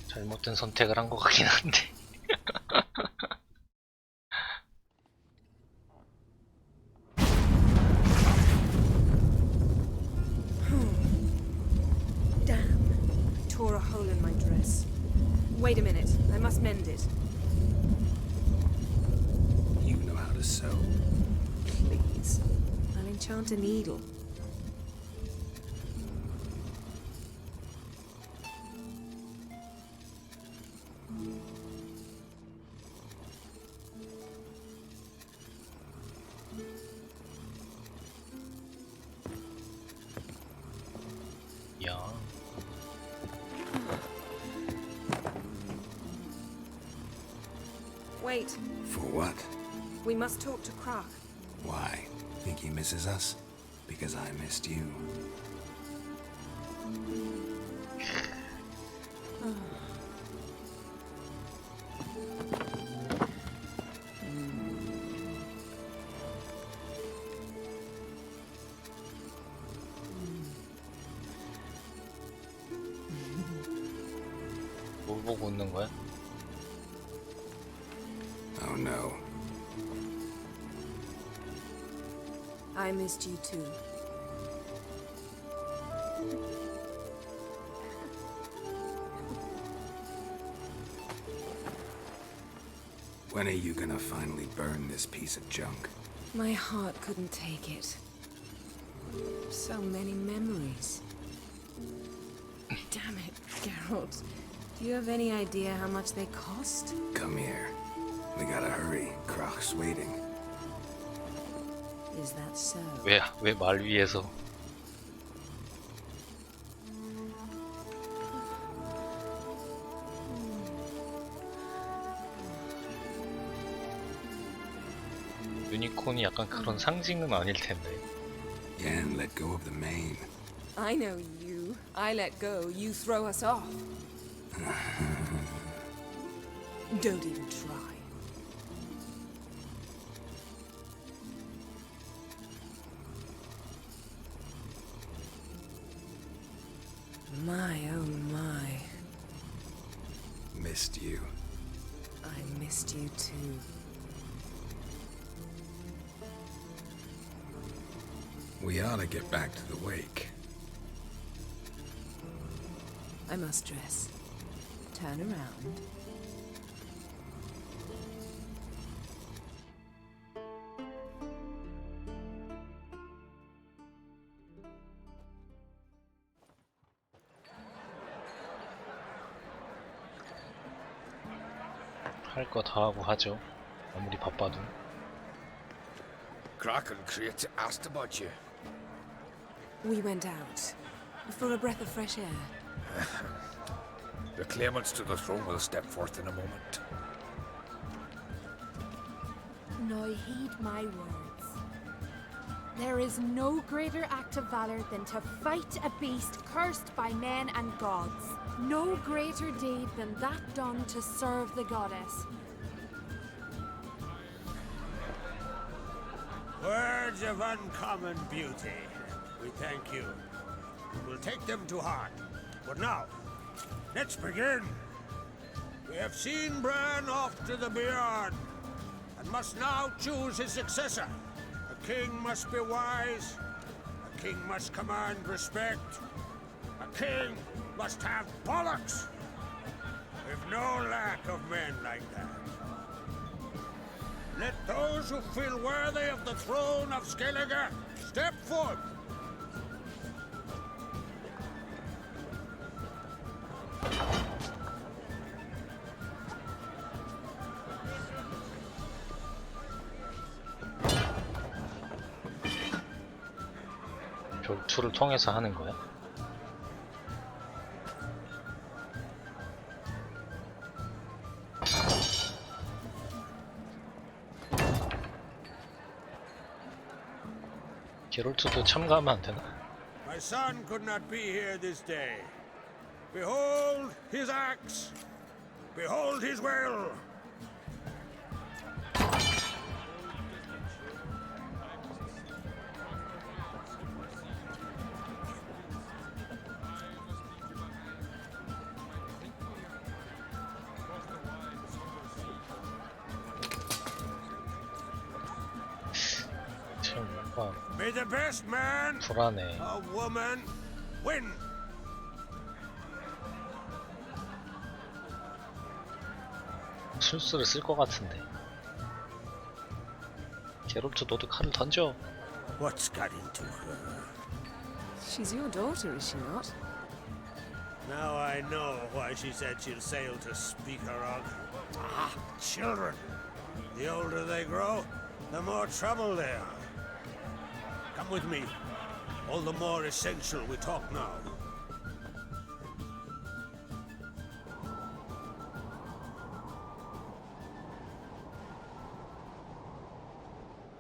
잘못된 선택을 한 것 같긴 한데.
Damn. I tore a hole in my dress. Wait a minute. I must mend it.
You know how to sew.
Please. I'll enchant a needle.
야.
Wait.
For what?
We must talk to Krak.
Why? Think he misses us? Because I missed you.
뭘 보고 있는 거야?
Oh no.
I missed you too.
When are you gonna finally burn this piece of junk?
My heart couldn't take it. So many memories. Damn it, Geralt. Do you have any idea how much they cost?
Come here. We gotta hurry. Krach's waiting.
Is that so?
왜 말 위에서? 유니콘이 약간 그런 상징은 아닐 텐데.
Yen, let go of the mane.
I know you. I let go, you throw us off.
Don't even try.
My, oh my.
Missed you.
I missed you too.
We ought to get back to the wake.
I must dress. Turn around.
할 거 다 하고 하죠. 아무리 바빠도.
Kraken Crate asked about you.
We went out for a breath of fresh air.
The claimants to the throne will step forth in a moment.
Now heed my words. There is no greater act of valor than to fight a beast cursed by men and gods. No greater deed than that done to serve the goddess.
Words of uncommon beauty. We thank you. We will take them to heart. But now, let's begin. We have seen Bran off to the beyond, and must now choose his successor. A king must be wise. A king must command respect. A king must have bollocks. We've no lack of men like that. Let those who feel worthy of the throne of Skellige step forth.
결투를 통해서 하는 거야? 게롤트도 참가하면 안 되나?
My son could not be here this day. Behold his axe. Behold his will. May the best man
불안해.
or woman win.
술수를 쓸 것 같은데. 게롤트 너도 칼을 던져.
What's got into her?
She's your daughter, is she not?
Now I know why she said she'll sail to Speakerog. Ah, children. The older they grow, the more trouble they are. Come with me. All the more essential we talk now.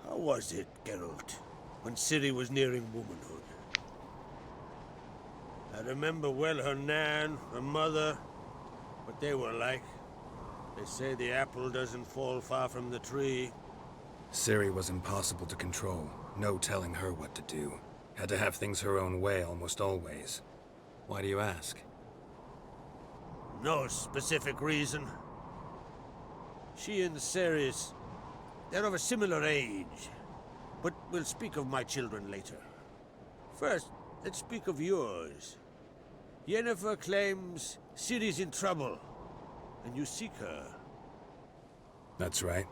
How was it, Geralt, when Ciri was nearing womanhood? I remember well her nan, her mother, what they were like. They say the apple doesn't fall far from the tree.
Ciri was impossible to control. No telling her what to do. Had to have things her own way almost always. Why do you ask?
No specific reason. She and Ceres, they're of a similar age. But we'll speak of my children later. First, let's speak of yours. Yennefer claims Ciri's in trouble, and you seek her.
That's right.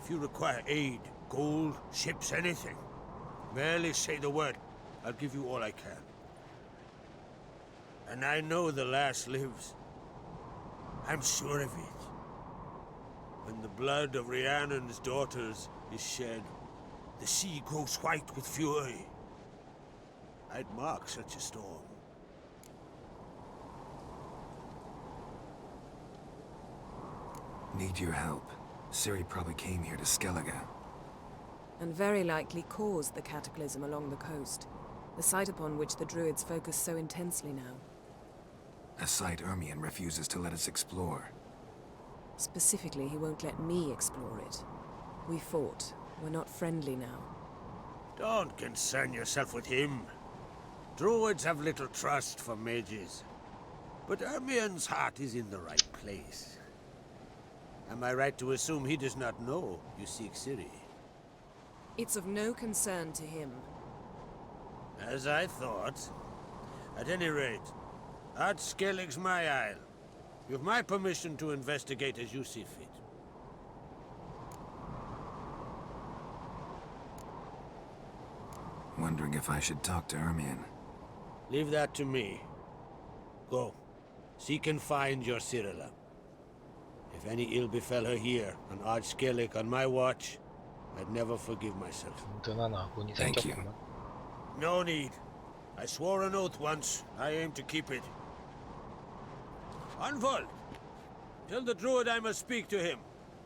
If you require aid, gold, ships, anything, merely say the word. I'll give you all I can. And I know the lass lives. I'm sure of it. When the blood of Rhiannon's daughters is shed, the sea grows white with fury. I'd mark such a storm.
Need your help. Ciri probably came here to Skellige.
And very likely caused the cataclysm along the coast, the site upon which the Druids focus so intensely now.
A site Ermion refuses to let us explore.
Specifically, he won't let me explore it. We fought. We're not friendly now.
Don't concern yourself with him. Druids have little trust for mages. But Ermion's heart is in the right place. Am I right to assume he does not know you seek Ciri?
It's of no concern to him.
As I thought. At any rate, Ard Skellig's my isle. You've my permission to investigate as you see fit.
Wondering if I should talk to Ermion.
Leave that to me. Go. Seek and find your Cirilla. If any ill befell her here, on Ard Skellig on my watch, I'd never forgive myself.
든든한 아군이
Thank you.
생겼구만.
No need. I swore an oath once. I aim to keep it. Anvald! Tell the druid I must speak to him.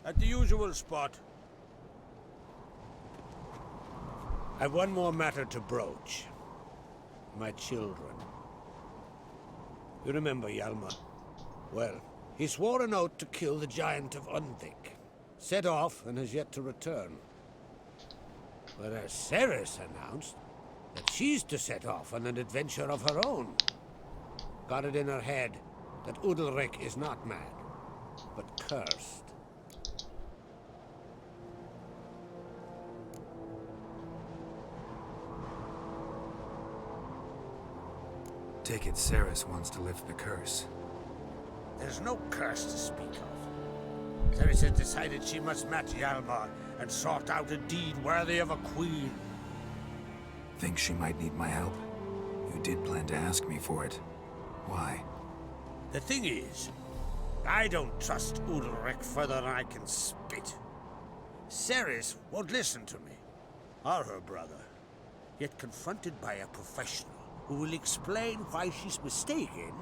At the usual spot. I've one more matter to broach. My children. You remember Hjalmar? Well, he swore an oath to kill the giant of Undvik. Set off and has yet to return. Whereas Ceres announced that she's to set off on an adventure of her own. Got it in her head that Udalryk is not mad, but cursed.
Take it Ceres wants to lift the curse.
There's no curse to speak of. Ceres has decided she must match Hjalmar and sought out a deed worthy of a queen.
Think she might need my help? You did plan to ask me for it. Why?
The thing is, I don't trust Udalryk further than I can spit. Ceres won't listen to me, or her brother. Yet confronted by a professional who will explain why she's mistaken,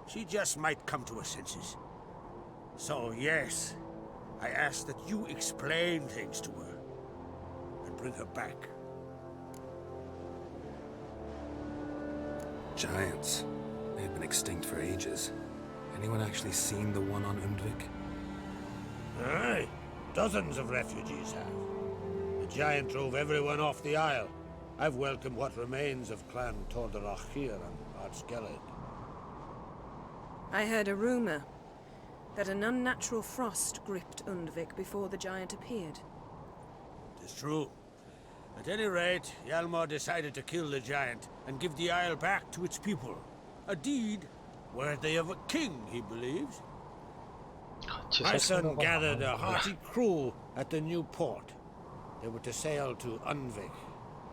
she just might come to her senses. So yes, I ask that you explain things to her and bring her back.
Giants. They've been extinct for ages. Anyone actually seen the one on Undvik?
Aye, dozens of refugees have. The giant drove everyone off the isle. I've welcomed what remains of Clan Tordarach here on Ard Skellig.
I heard a rumor that an unnatural frost gripped Undvik before the giant appeared.
It's true. At any rate, Hjalmar decided to kill the giant and give the isle back to its people. A deed worthy of a king, he believes. My son gathered a hearty crew at the new port. They were to sail to Undvik,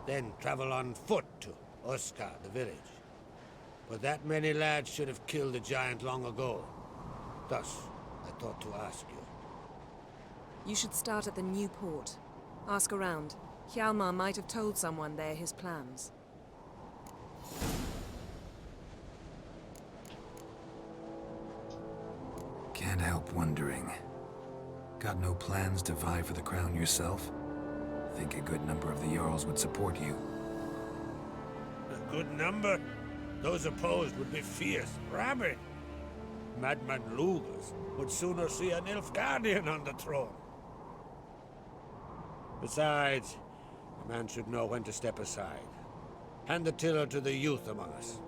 then travel on foot to Oskar, the village. But that many lads should have killed the giant long ago. Thus, I thought to ask you.
You should start at the new port. Ask around. Hjalmar might have told someone there his plans.
Can't help wondering. Got no plans to vie for the crown yourself? Think a good number of the Jarls would support you.
A good number? Those opposed would be fierce, rabid. Madman Lugas would sooner see an Nilfgaardian on the throne. Besides, a man should know when to step aside. Hand the tiller to the youth among us.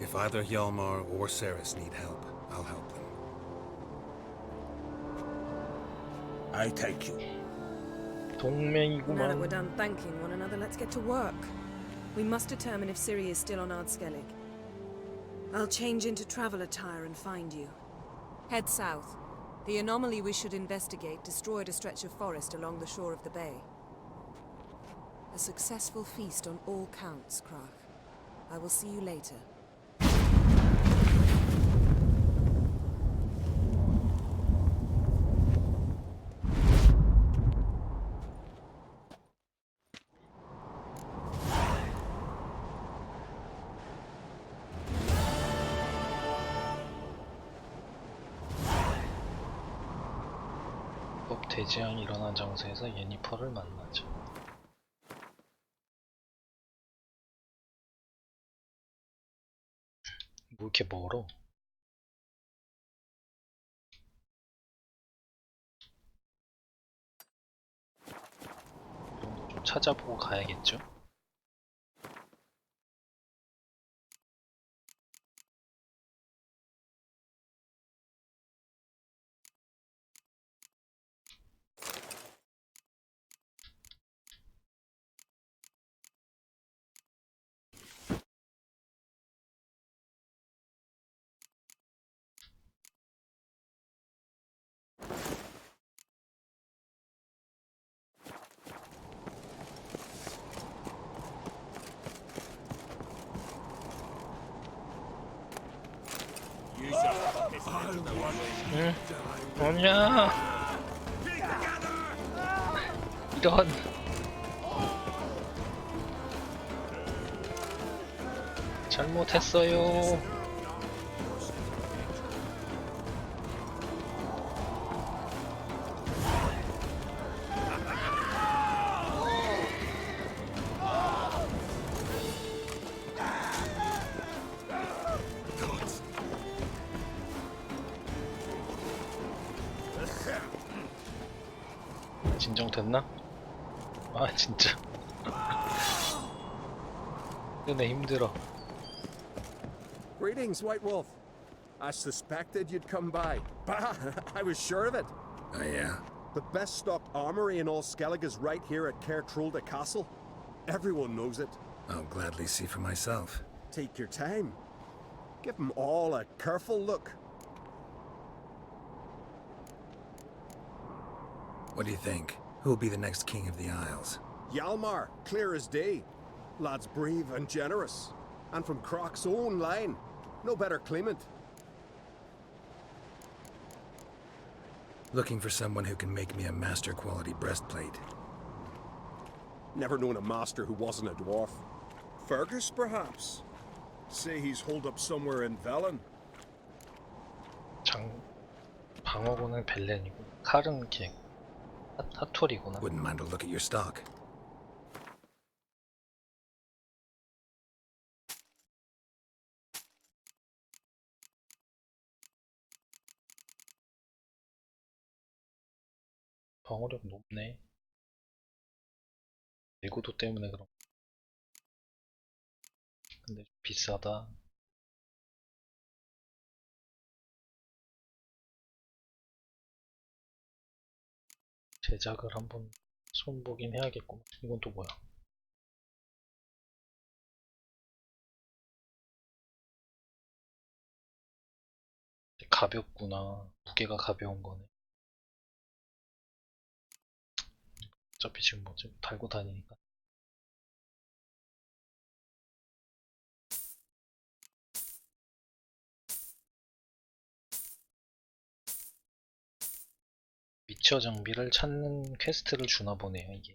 If either Hjalmar or Ceres need help, I'll help them.
I thank you.
Now that we're done thanking one another, let's get to work. We must determine if Ciri is still on Ard Skellig. I'll change into travel attire and find you. Head south. The anomaly we should investigate destroyed a stretch of forest along the shore of the bay. A successful feast on all counts, Crach. I will see you later.
대재앙이 일어난 장소에서 예니퍼를 만나죠. 뭐 이렇게 멀어? 찾아보고 가야겠죠? 응? 뭐냐? 이런. 잘못했어요. 진정됐나? 아 진짜 힘드네 힘들어.
Greetings, White Wolf. I suspected you'd come by. Bah, I was sure of it.
Oh, yeah?
The best stocked armory in all Skellig is right here at Caer Trolda Castle. Everyone knows it.
I'll gladly see for myself.
Take your time. Give them all a careful look.
What do you think? Who'll be the next king of the Isles?
Hjalmar, clear as day. Lad's brave and generous. And from Croc's own line. No better claimant.
Looking for someone who can make me a master quality breastplate.
Never known a master who wasn't a dwarf. Fergus, perhaps? Say he's holed up somewhere in Velen.
방어구는 벨렌이고 칼은 걔 핫토리구나.
Wouldn't mind a look at your stock.
방어력 높네. 내구도 때문에 그런. 근데 좀 비싸다. 제작을 한번 손보긴 해야겠구만. 이건 또 뭐야? 가볍구나. 무게가 가벼운 거네. 어차피 지금 뭐지? 달고 다니니까. 위쳐 장비를 찾는 퀘스트를 주나 보네요, 이게.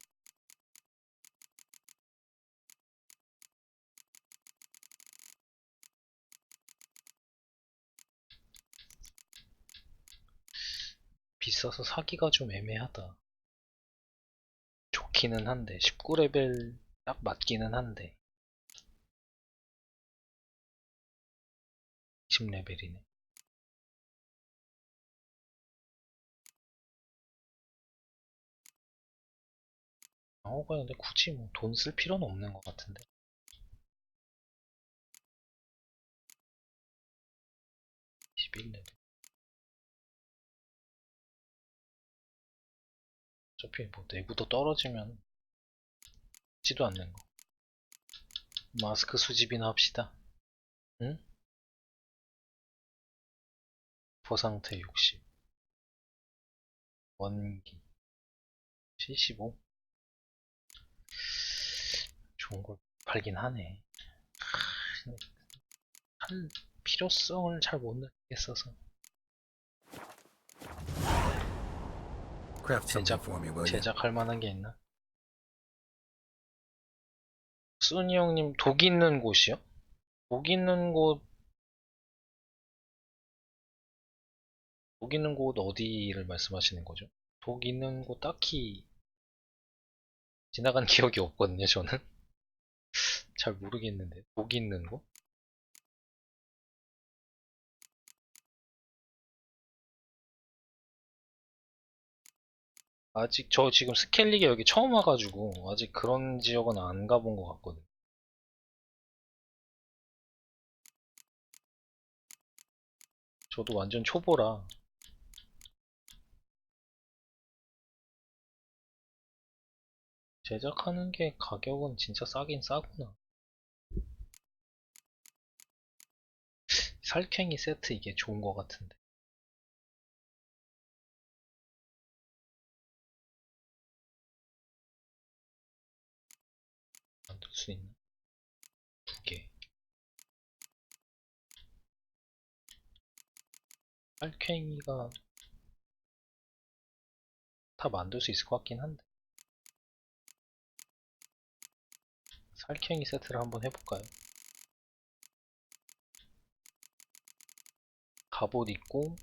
비싸서 사기가 좀 애매하다. 좋기는 한데 19레벨 딱 맞기는 한데 20레벨이네. 근데 굳이 뭐 돈 쓸 필요는 없는 것 같은데. 어차피 뭐 내구도 떨어지면 지도 않는 거. 마스크 수집이나 합시다. 응? 보상태 60. 원기 75. 좋은 걸 팔긴 하네. 할 필요성을 잘 못 느끼겠어서. 제작할 만한 게 있나? 순이 형님 독 있는 곳이요? 독 있는 곳 어디를 말씀하시는 거죠? 독 있는 곳 딱히 지나간 기억이 없거든요, 저는. 잘 모르겠는데. 독 있는 곳? 아직 저 지금 스켈리게 여기 처음 와가지고 아직 그런 지역은 안 가본 것 같거든. 저도 완전 초보라. 제작하는 게 가격은 진짜 싸긴 싸구나. 살쾡이 세트 이게 좋은 것 같은데. 만들 수 있나? 2개. 살쾡이가 다 만들 수 있을 것 같긴 한데. 살쾡이 세트를 한번 해볼까요? 갑옷 있고,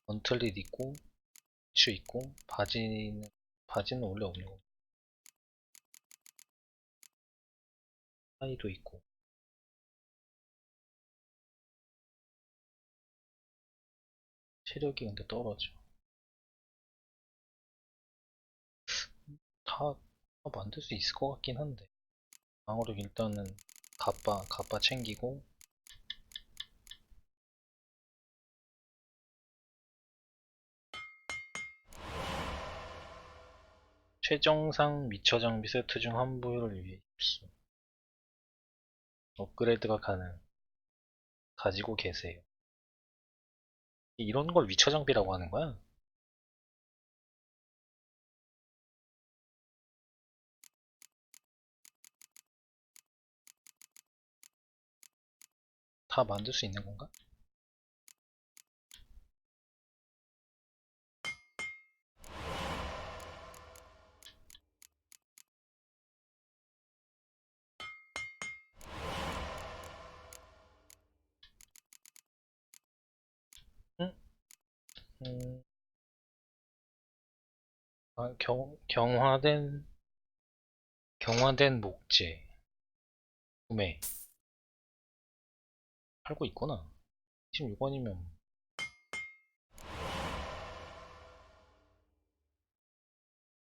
언틀릿 있고, 부츠 있고, 바지는 원래 없는 거. 하이도 있고. 체력이 근데 떨어져. 다 만들 수 있을 것 같긴 한데. 방어력 일단은 갑바 챙기고, 최정상 미처 장비 세트 중 한 부위를 위해 입수. 업그레이드가 가지고 계세요. 이런 걸 위처 장비라고 하는 거야? 다 만들 수 있는 건가? 응? 아, 경화된 목재 구매 팔고 있구나. 26원이면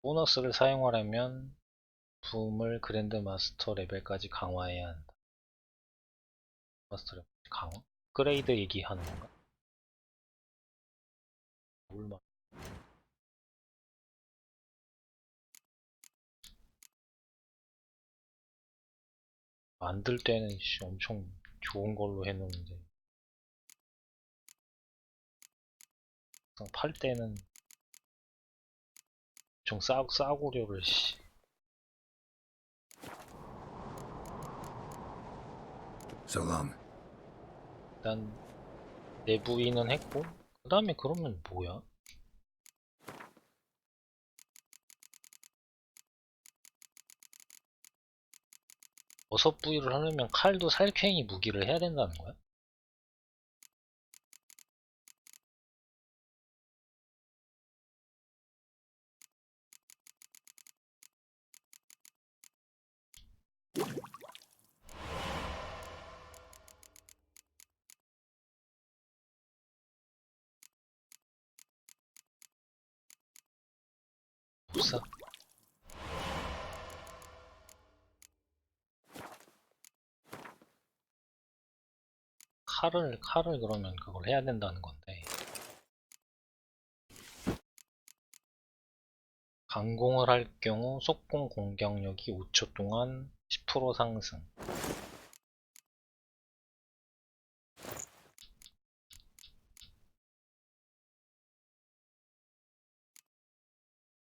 보너스를 사용하려면 붐을 그랜드 마스터 레벨까지 강화해야 한다. 마스터 레벨 강화? 업그레이드 얘기하는 건가? 뭘 말? 만들 때는 엄청 좋은 걸로 해놓는데 팔 때는 엄청 싸구려를 씨.
So long.
일단 내부인은 했고 그 다음에 그러면 뭐야? 버섯 부위를 하려면 칼도 살쾡이 무기를 해야 된다는 거야? 없어. 칼을 그러면 그걸 해야 된다는 건데 강공을 할 경우 속공 공격력이 5초 동안 10% 상승.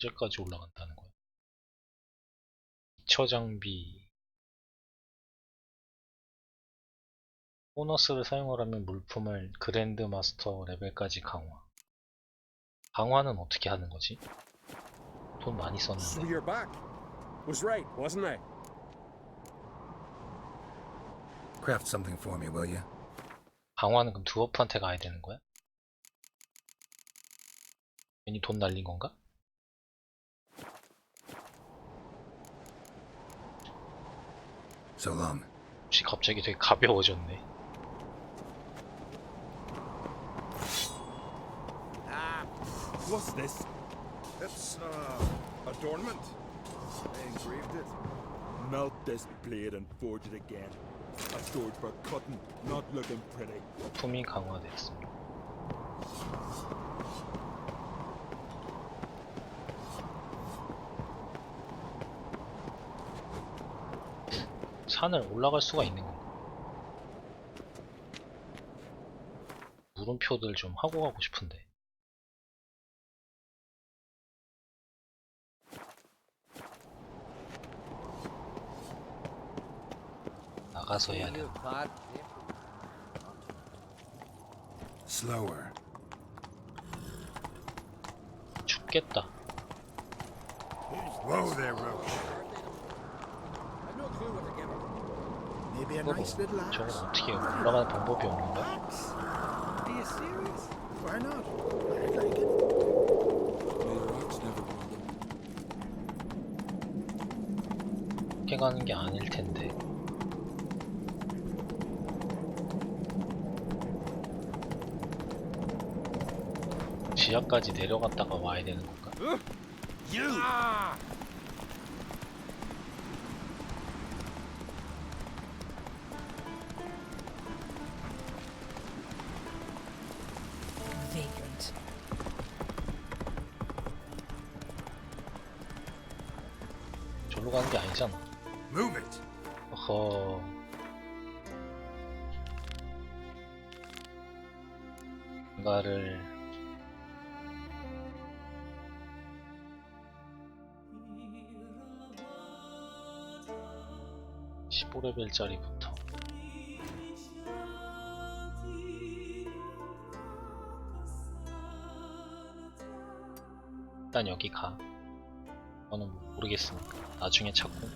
언제까지 올라간다는 거야? 미처 장비 보너스를 사용하려면 물품을 그랜드 마스터 레벨까지 강화. 강화는 어떻게 하는 거지? 돈 많이
So
썼는데.
you're back. Was right, wasn't I?
Craft something for me, will you?
강화는 그럼 드워프한테 가야 되는 거야? 괜히 돈 날린 건가?
So long.
혹시 갑자기 되게 가벼워졌네.
What's this?
It's, adornment. I engraved it.
Melt this blade and forge it again. A sword for cutting, not looking pretty.
품이 강화됐습니다. 산을 올라갈 수가 있는 건가? 물음표들 좀 하고 가고 싶은데. 나가서 해야 돼.
Slower.
죽겠다.
Whoa there, Roach.
Maybe a nice little axe.
저건 어떻게 올라가는 방법이 없는가?
Are you serious? Why not? I'd like it.
이렇게 가는 게 아닐 텐데. 지하까지 내려갔다가 와야 되는 건가?
Vagrant.
절로 가는 게 아니잖아.
Move it.
어허. 뭔가를 15레벨짜리부터 일단 여기 가. 저는 모르겠으니까 나중에 찾고.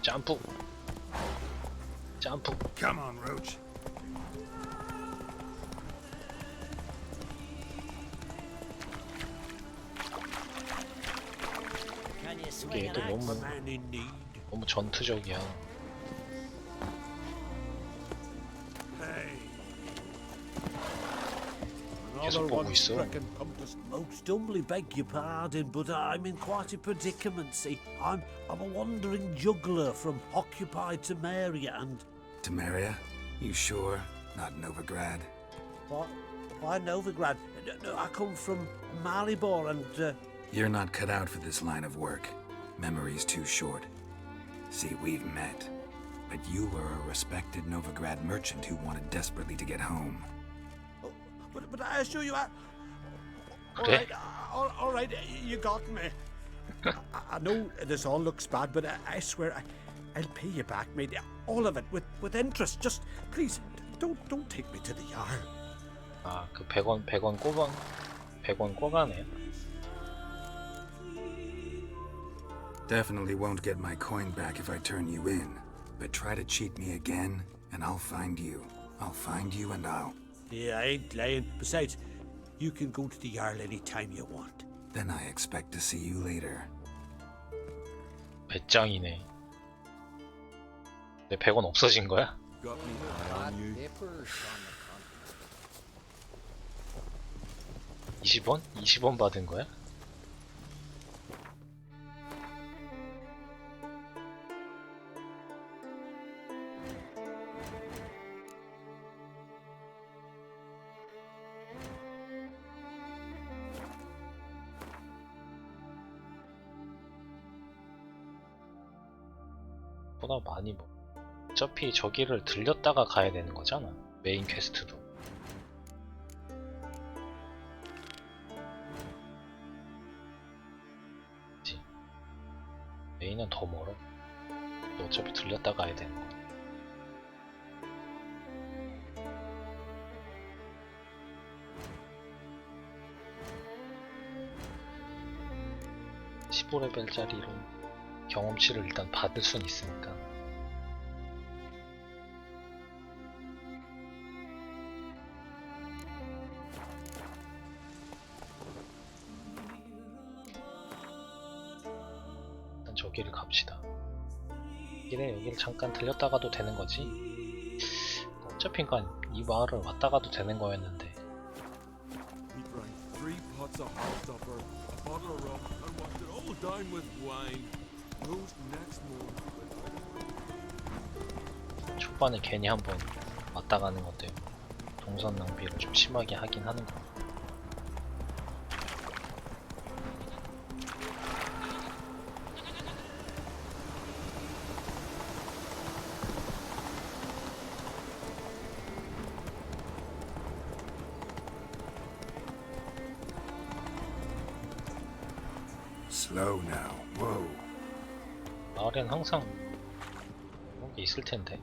점프. 점프.
Come on, Roach.
이게 애들 너무 전투적이야. 계속 보고 있어.
Most humbly beg your pardon, but I'm in quite a predicament. See, I'm a wandering juggler from occupied Temeria and...
Temeria? You sure? Not Novigrad?
What? Why Novigrad? No, I come from Maribor and...
You're not cut out for this line of work. Memory's too short. See, we've met. But you were a respected Novigrad merchant who wanted desperately to get home.
But I assure you,
그래?
all right, you got me. I know this all looks bad, but I swear I'll pay you back, mate. All of it with interest. Just please, don't take me to the Jarl.
아, 그 100원 꿔가네.
Definitely won't get my coin back if I turn you in. But try to cheat me again, and I'll find you. I'll find you and I'll...
Yeah, I ain't lying. Besides, you can go to the Jarl any time you want.
Then I expect to see you later.
배짱이네. 내 100원 없어진 거야? 20원? 20원 받은 거야? 보다 많이 뭐 어차피 저기를 들렸다가 가야 되는 거잖아. 메인 퀘스트도. 그치? 메인은 더 멀어. 어차피 들렸다 가야 되는 거야. (15레벨짜리로) 경험치를 일단 받을 순 있으니까. 일단 저기를 갑시다. 여기를 잠깐 들렸다가도 되는 거지. 어차피 그러니까 이 마을을 왔다 가도 되는 거였는데.
He drank 3 pots of hardstopper, a bottle of rum, and washed it all down with wine. Rose next morning.
초반에 괜히 한번 왔다 가는 건데 동선 낭비를 좀 심하게 하긴 하는 거.
Slow now. Whoa.
마을엔 항상 그런 게 있을 텐데.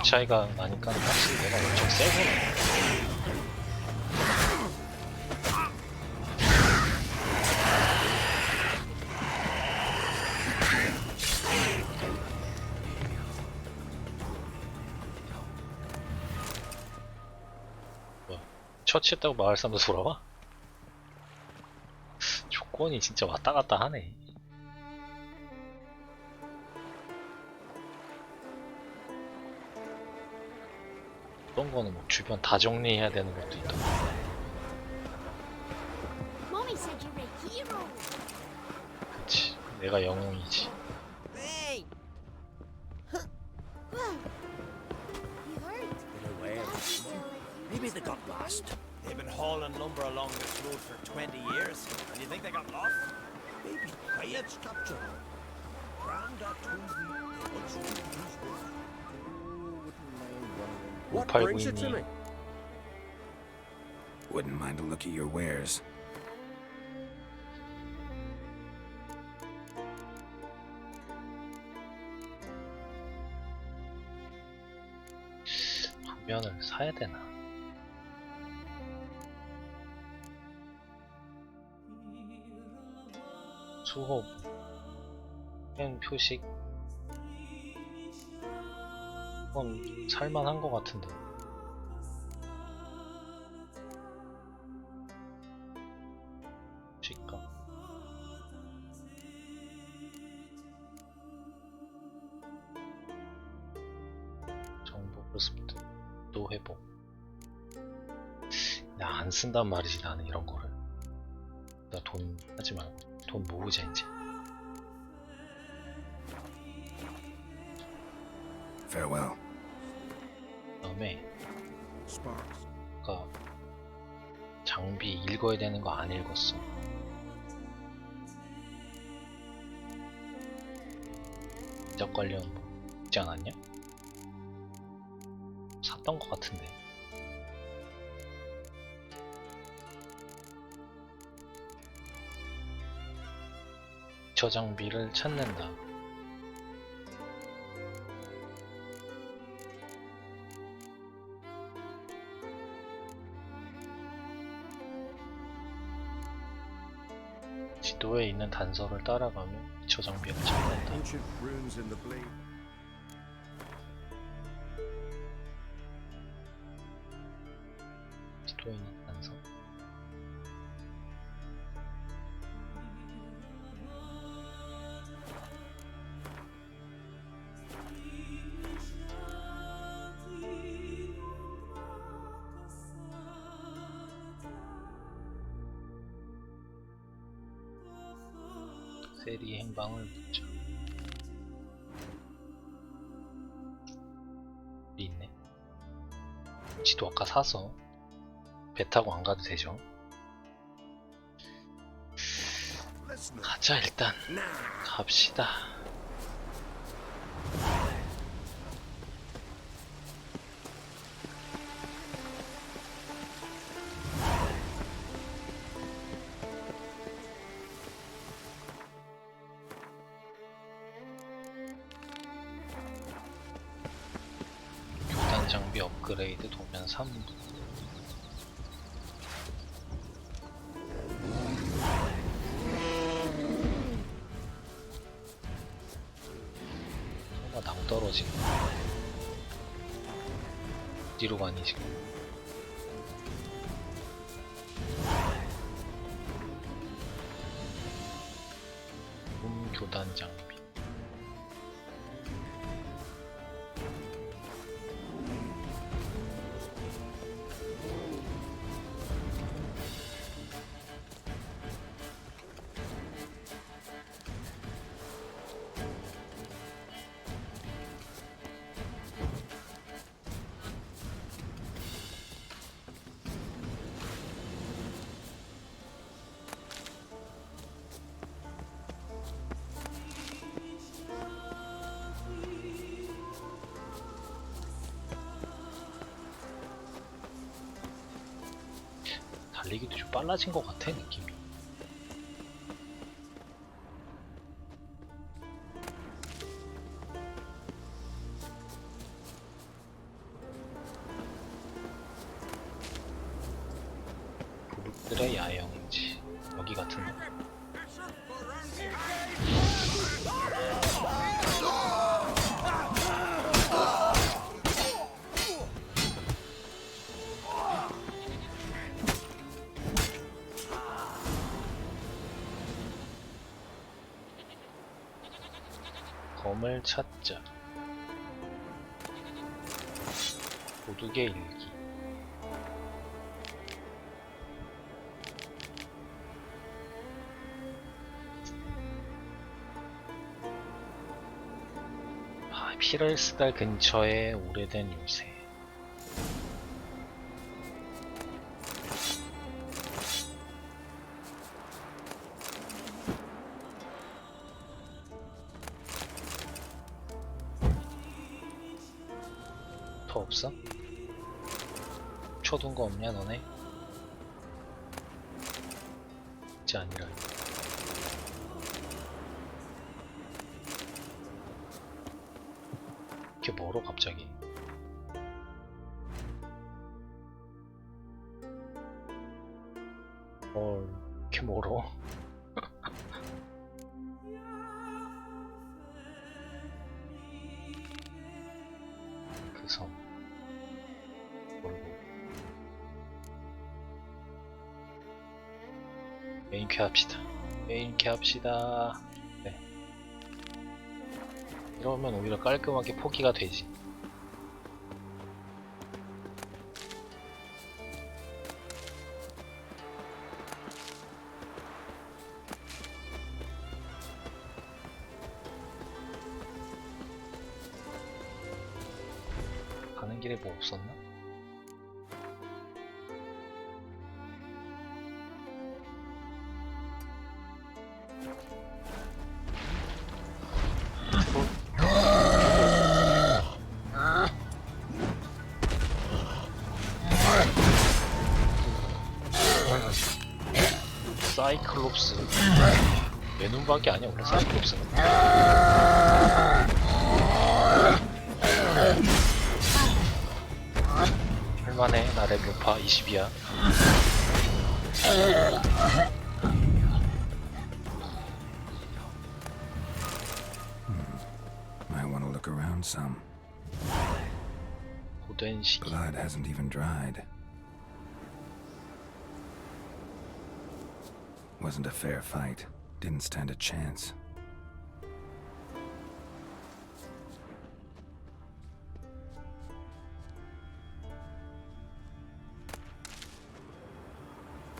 차이가 나니까 확실히 내가 엄청 세구나. 뭐야, 처치했다고 마을 사람도 돌아와? 조건이 진짜 왔다 갔다 하네. 어떤 거는 뭐 주변 다 정리해야 되는 것도 있다.
Mommy said you're a hero.
그치, 내가 영웅이지.
Hey!
You hurt?
They're away. Maybe they got lost. They've been hauling lumber along this road for 20 years, and you think they got lost?
Baby, quiet, structure. Grandad told me they once took his work.
What brings it to me?
Wouldn't mind a look at your wares.
도면을 사야 되나? 수호 펜 표식 그건 살만한 것 같은데. 식감 정보 브스트 또 회복. 나 안 쓴단 말이지 나는 이런 거를. 나 돈 하지 말고 돈 모으자 이제.
Farewell.
그다음에 아까 장비 읽어야 되는 거 안 읽었어. 이적 관련 뭐 있지 않았냐? 샀던 거 같은데. 저 장비를 찾는다. 지도에 있는 단서를 따라가며 저 장비를 찾는다.
Ancient runes in the blade.
지도에 있는 단서. 세리 행방을 묻자. 여기 있네. 지도 아까 사서 배 타고 안 가도 되죠. 가자 일단. 갑시다. 교단 장비 업그레이드 도면 3. 떨어지고. 뒤로 가니 지금. 교단 장비. 달리기도 좀 빨라진 것 같아, 느낌이. 부룩들의 야영지. 여기 같은데. 검을 찾자. 도둑의 일기. 피럴스달 근처에 오래된 요새. 더 없어? 쳐둔 거 없냐 너네? 진짜 아니라. 이렇게 멀어 갑자기. 이렇게 멀어. 그 섬. 모르고. 메인캐 합시다. 메인캐 합시다. 네. 이러면 오히려 깔끔하게 포기가 되지. 가는 길에 뭐 없었나? 사이클롭스. 내 눈밖에 아니야 원래 사이클롭스는. 할만해. 나 랩 높아. 20이야.
Might want to look around some.
고된 시기.
Blood hasn't even dried. Wasn't a fair fight. Didn't stand a chance.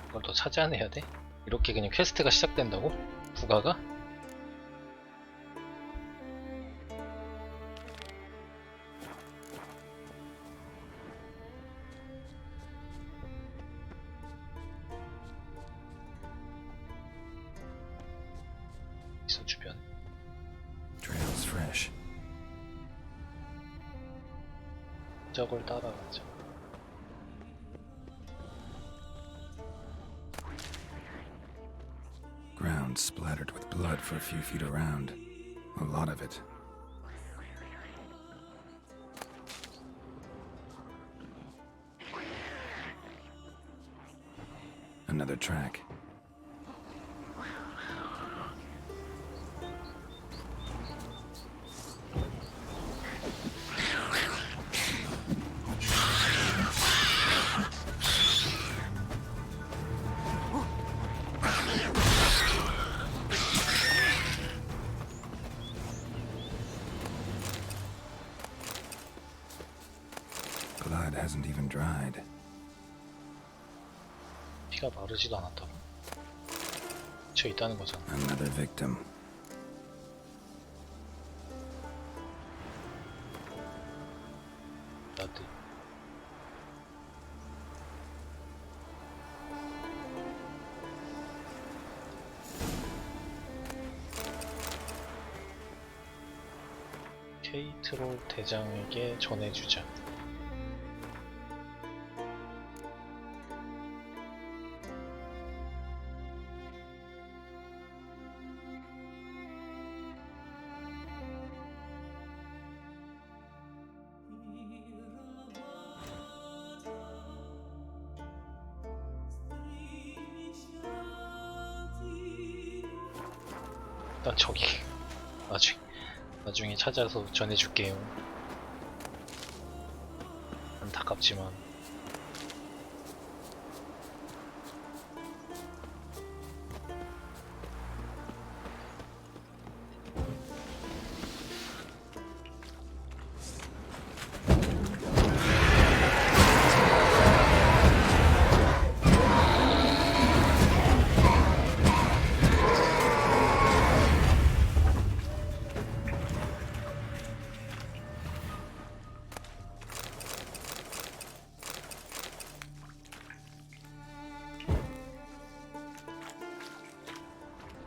이걸 더 찾아내야 돼? 이렇게 그냥 퀘스트가 시작된다고? 부가가? 있어 주변.
Trail's fresh.
저걸 따라가자.
Ground splattered with blood for a few feet around. A lot of it. Another track. hasn't even dried.
피가 마르지도 않았다고? 저 있다는 거잖아.
Another victim.
나도. 케이트롤 대장에게 전해주자. 일단 저기 나중에 찾아서 전해줄게요. 안타깝지만.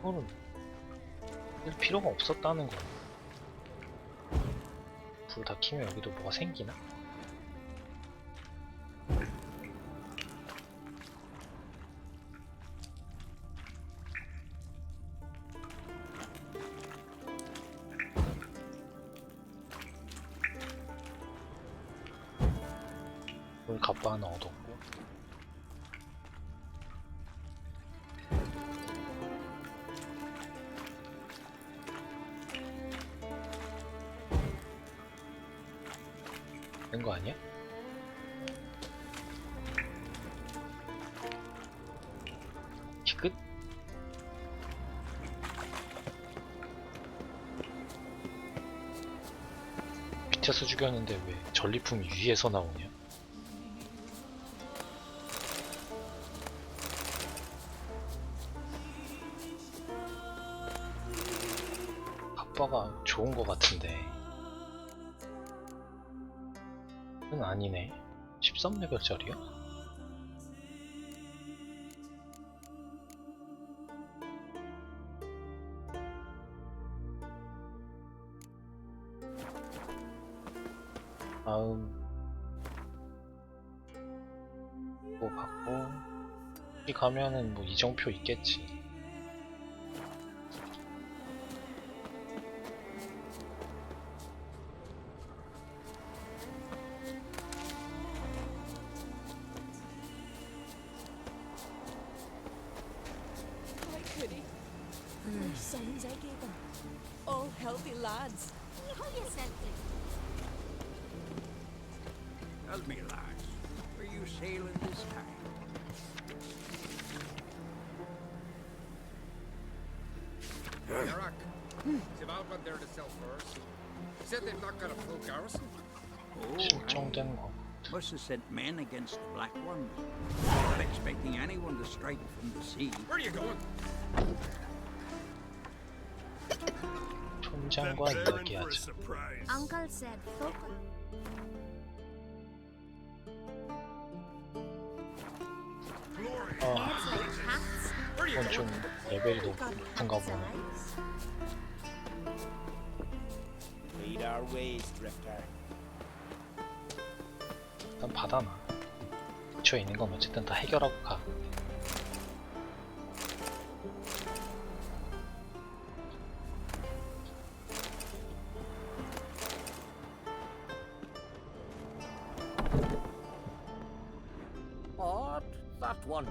이거는 쓸 필요가 없었다는 거. 불 다 켜면 여기도 뭐가 생기나? 물 갑바 하나 얻었고. 된 거 아니야? 끝? 밑에서 죽였는데 왜 전리품이 위에서 나오냐? 아빠가 좋은 거 같은데. 은 아니네. 13레벨짜리야? 다음 뭐 받고 여기 가면은 뭐 이정표 있겠지.
My sons, I gave them. All healthy lads.
Tell me, lads, were you sailing this time?
Iraq. Sival went there to sell furs. He said they've not got a full garrison.
실종된 거.
Must have sent men against the Black Ones. Not expecting anyone to strike from the sea.
Where are you going?
촌장과 이야기하자.
Uncle said focus.
이건 좀 레벨이 높은가 보네.
Lead our ways, Drifter.
일단 받아놔. 근처에 있는 건 어쨌든 다 해결하고 가.
What? That one.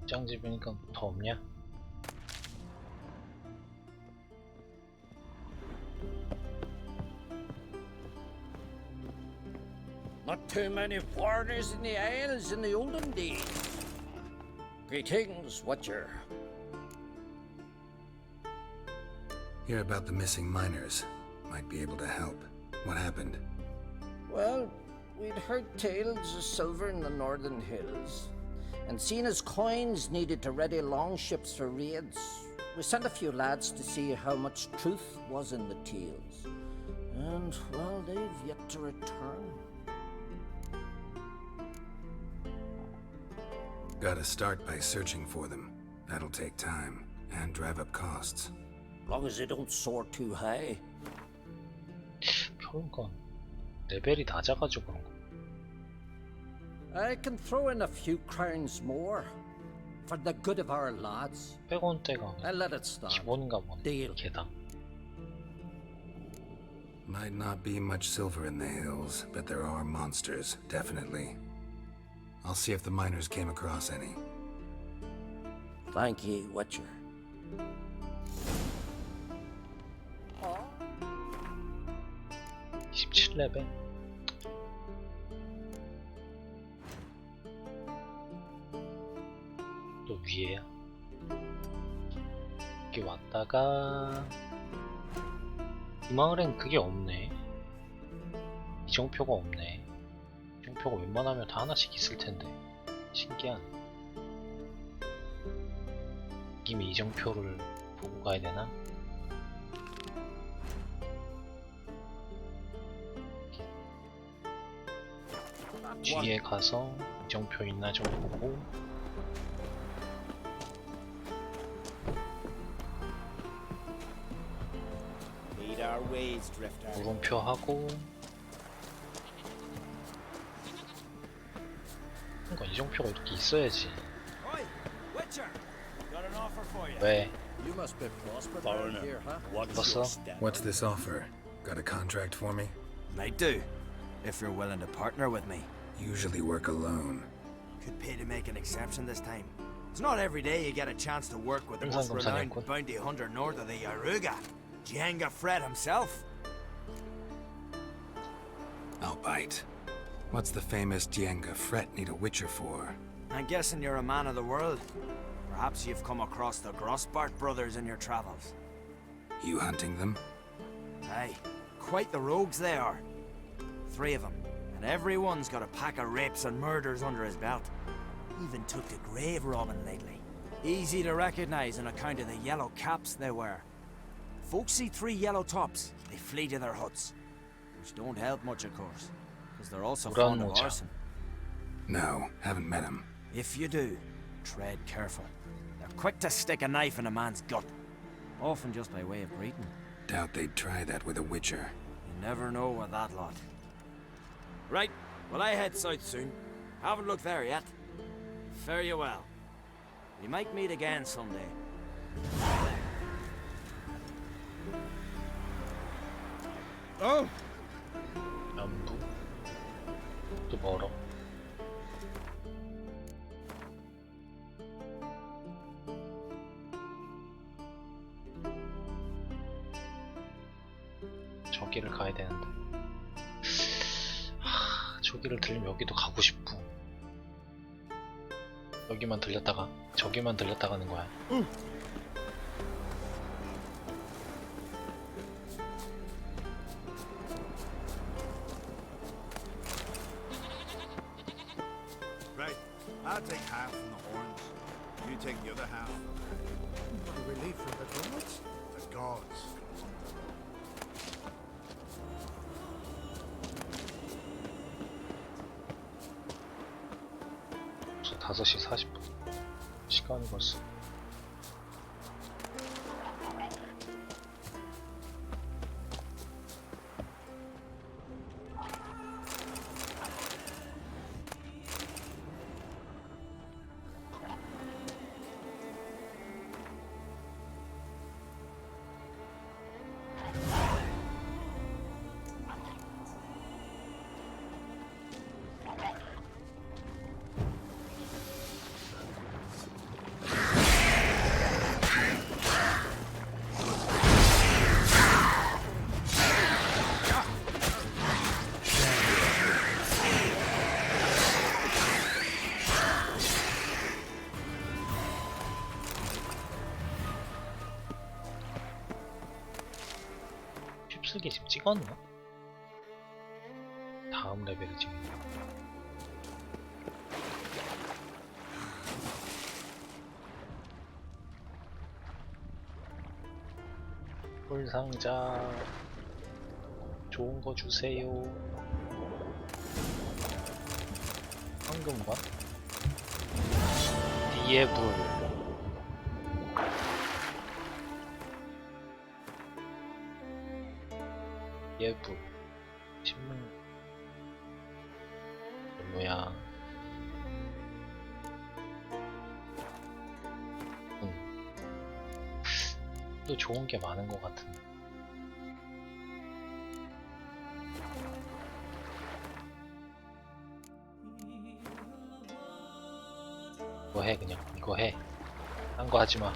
짱집이니까 더 없냐?
Not too many foreigners in the Isles in the olden days. Greetings, Watcher.
Hear about the missing miners. Might be able to help. What happened?
Well, we'd heard tales of silver in the northern hills, and seen as coins needed to ready longships for raids, we sent a few lads to see how much truth was in the tales. And, well, they've yet to return.
Gotta start by searching for them. That'll take time, and drive up costs.
Long as they don't soar too high.
그러니까 레벨이 낮아가지고 그런 거.
I can throw in a few crowns more for the good of our lads.
100원대가
I'll let it stand.
기본인가 보네. 개당.
Might not be much silver in the hills, but there are monsters, definitely. I'll see if the miners came across any.
Thank you, Watcher.
17레벨. 또 위에야. 여기 왔다가 이 마을엔 그게 없네. 이정표가 없네. 이정표가 웬만하면 다 하나씩 있을 텐데. 신기하네. 이미 이정표를 보고 가야 되나? 뒤에 가서 이정표 있나 좀 보고
Lead our ways, Drifter.
물음표 하고 그러니까 이정표가 이렇게 있어야지.
Oi, Witcher! Got an offer for you.
왜?
You must be prospered around here, huh?
What's this offer? Got a contract for me?
Might do, if you're willing to partner with me.
Usually work alone.
Could pay to make an exception this time. It's not every day you get a chance to work with the most renowned bounty hunter north of the Yaruga, Django Fred himself.
I'll bite. What's the famous Django Fred need a witcher for?
I'm guessing you're a man of the world. Perhaps you've come across the Grossbart brothers in your travels.
You hunting them?
Aye, quite the rogues they are. 3 of them, and everyone's got a pack of rapes and murders under his belt. Even took to grave robbing lately. Easy to recognize on account of the yellow caps they wear. Folks see 3 yellow tops, they flee to their huts. Which don't help much, of course, because they're also fond of arson.
No, haven't met him.
If you do, tread careful. They're quick to stick a knife in a man's gut, often just by way of greeting.
Doubt they'd try that with a witcher.
You never know with that lot. Right, well I head south soon. Haven't looked there yet. Fare you well. We might meet again someday.
Oh!
남부. 또 멀어. 저기를 가야 되는데. 저기를 들리면 여기도 가고 싶고. 여기만 들렸다가 저기만 들렸다 가는 거야.
Right, I'll take half from the horns. You take the other half.
What do we leave from the gods?
The gods.
벌써 5시 40분. 시간이 벌써. 흡수기 지금 찍었나? 다음 레벨을 찍는 거. 불상자 좋은 거 주세요. 황금관? 뒤에 불. 뒤에 불. 신문. 별로야. 또 좋은 게 많은 것 같은데. 이거 해, 그냥 이거 해. 딴 거 하지 마.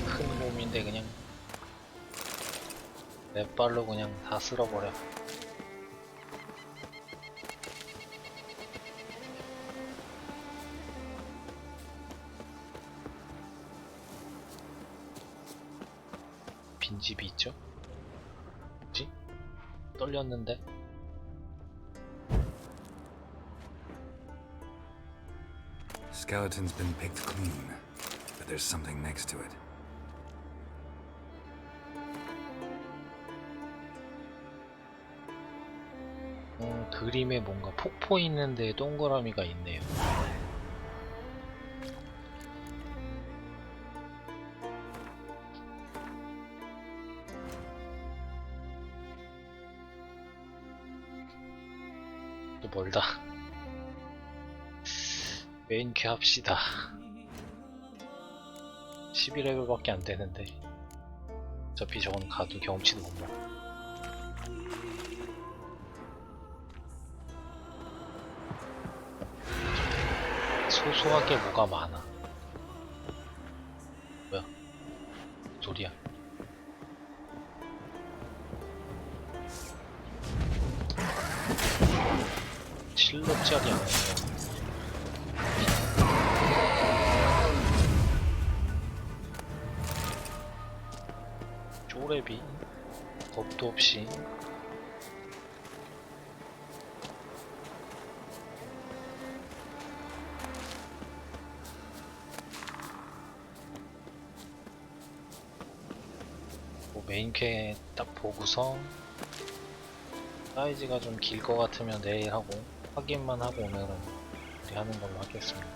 큰 몸인데 그냥 맷발로 그냥 다 쓸어버려. 빈집이 있죠? 뭐지? 떨렸는데?
Skeleton's been picked clean, but there's something next to it.
그림에 뭔가 폭포 있는데 동그라미가 있네요. 또 멀다. 메인큐 합시다. 11레벨밖에 안 되는데 어차피 저건 가도 경험치도 못 먹어. 소소하게 뭐가 많아. 뭐야? 소리야. 칠렙짜리 아니에요. 쪼레비 겁도 없이. 메인캐 딱 보고서 사이즈가 좀 길 것 같으면 내일 하고 확인만 하고 오늘은 우리 하는 걸로 하겠습니다.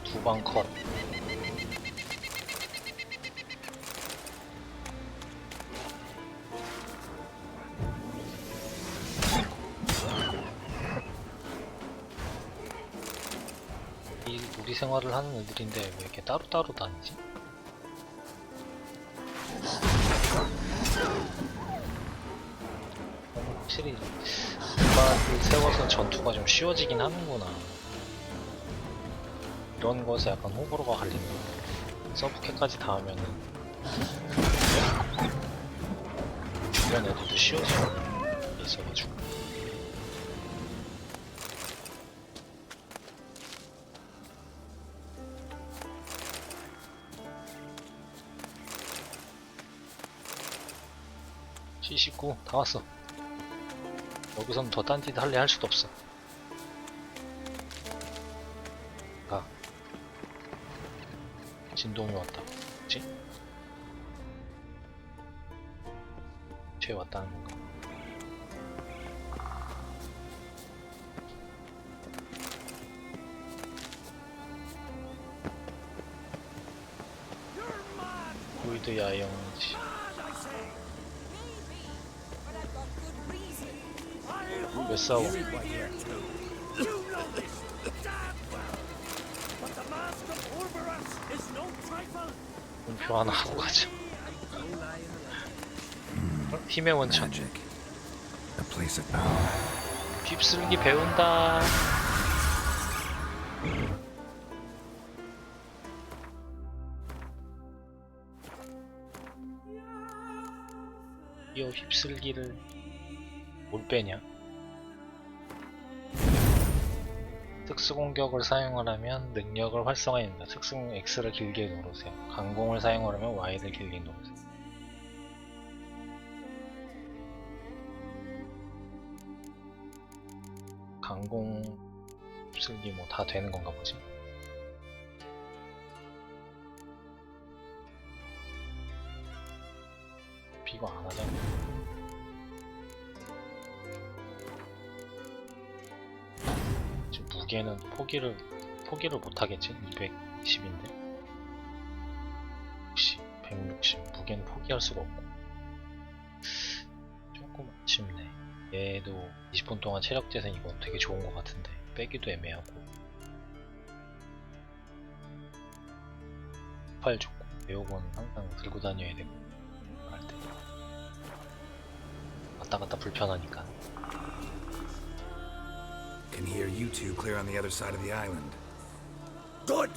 두 방 컷. 우리 생활을 하는 애들인데 왜 이렇게 따로따로 다니지? 확실히 국가를 세워서 전투가 좀 쉬워지긴 하는구나. 이런 것에 약간 호불호가 갈리는 거야. 서브캐까지 닿으면은 주변 애들도 쉬워지는 게 있어가지고. C19 다 왔어. 여기선 더 딴짓 할래 할 수도 없어. 가. 진동이 왔다. 그치? 쟤 왔다는 건가? 골드 야영지. 왜 싸워? 문표 하나 하고 가자. 힘의 원천.
Magic. A place of power.
휩쓸기 배운다. 이 휩쓸기를 뭘 빼냐? 특수 공격을 사용하려면 능력을 활성화합니다. 특수 X를 길게 누르세요. 강공을 사용하려면 Y를 길게 누르세요. 강공 휩쓸기 뭐 다 되는 건가 보지? 이거 안 하잖아. 지금 무게는 포기를 못 하겠지? 220인데 160 무게는 포기할 수가 없고 조금 아쉽네. 얘도 20분 동안 체력 재생 이거 되게 좋은 것 같은데 빼기도 애매하고 팔 좋고 매혹은 항상 들고 다녀야 되고 할 때 왔다 갔다 불편하니까.
Can hear you two clear on the other side of the island.
Good!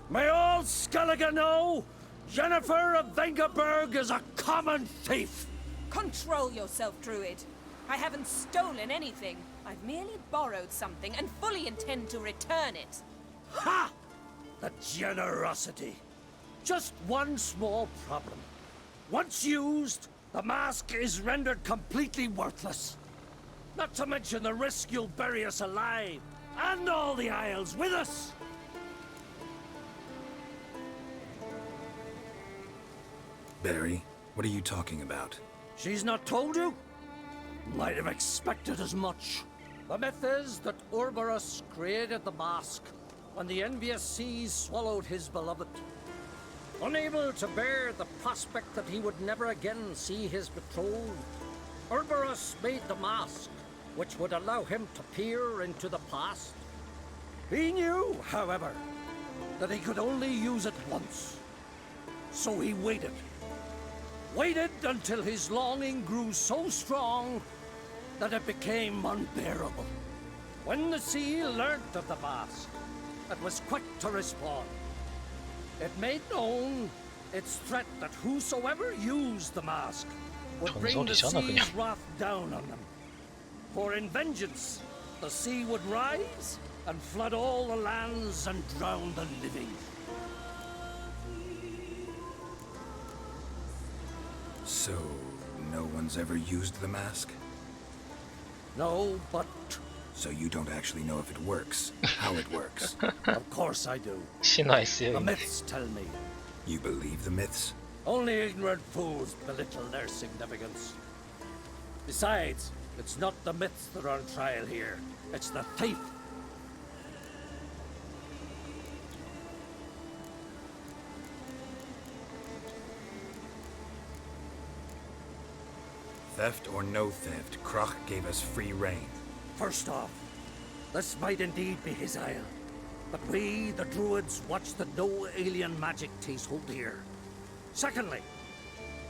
May all Skellige know Jennifer of Vengerberg is a common thief!
Control yourself, Druid. I haven't stolen anything. I've merely borrowed something and fully intend to return it.
Ha! The generosity. Just one small problem. Once used, the mask is rendered completely worthless. Not to mention the risk you'll bury us alive, and all the Isles with us!
Barry, what are you talking about?
She's not told you? Might have expected as much. The myth is that Ouroboros created the mask when the envious seas swallowed his beloved. Unable to bear the prospect that he would never again see his betrothed, Ouroboros made the mask, which would allow him to peer into the past. He knew, however, that he could only use it once. So he waited. Waited until his longing grew so strong that it became unbearable. When the sea learnt of the mask, it was quick to respond. It made known its threat that whosoever used the mask would bring the sea's wrath down on them. For in vengeance, the sea would rise and flood all the lands and drown the living.
So, no one's ever used the mask?
No, but...
So you don't actually know if it works, how it works?
Of course I do.
신화했어요.
The myths tell me.
You believe the myths?
Only ignorant fools belittle their significance. Besides, it's not the myths that are on trial here. It's the thief.
Theft or no theft, Krach gave us free rein.
First off, this might indeed be his isle. But we, the Druids, watch that no alien magic takes hold here. Secondly,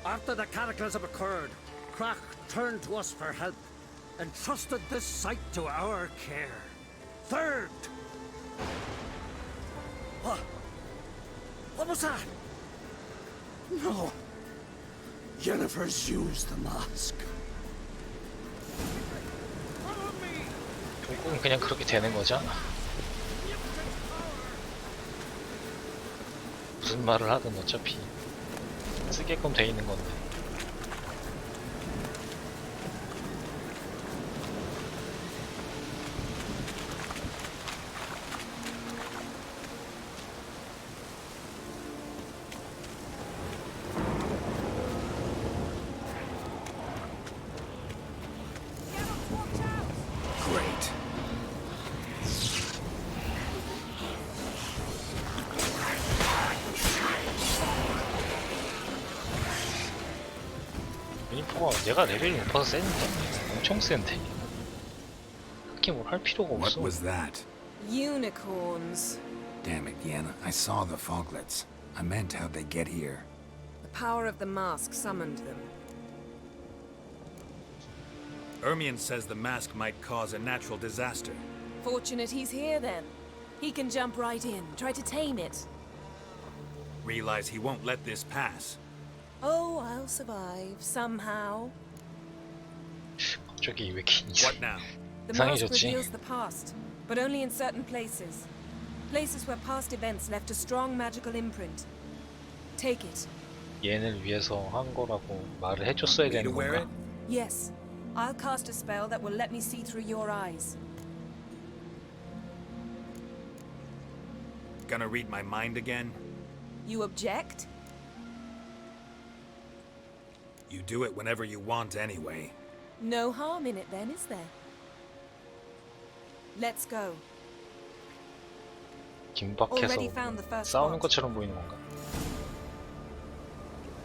after the cataclysm occurred, Krach turned to us for help and trusted this site to our care. Third... What was that? No. Jennifer's used the mask.
결국은 그냥 그렇게 되는 거죠? 무슨 말을 하든 어차피 쓰게끔 돼 있는 건데. 얘가 레벨이 높아서 센데 엄청 센데 그렇게 뭘 할 필요가 없어.
What was that?
Unicorns.
Damn it, Yenna. I saw the foglets. I meant how'd they get here.
The power of the mask summoned them.
Ermion says the mask might cause a natural disaster.
Fortunate he's here then. He can jump right in, try to tame it.
Realize he won't let this pass.
Oh, I'll survive, somehow.
갑자기 왜 이렇게
What now?
The mask
이상해졌지?
reveals the past, but only in certain places. Places where past events left a strong magical imprint. Take it.
얘를 위해서 한 거라고 말을 해줬어야 되는 건가?
Yes. I'll cast a spell that will let me see through your eyes.
Gonna read my mind again?
You object?
You do it whenever you want anyway.
No harm in it then, is there? Let's go. Already found the
김박해서
first
싸우는
spot.
것처럼 보이는 건가?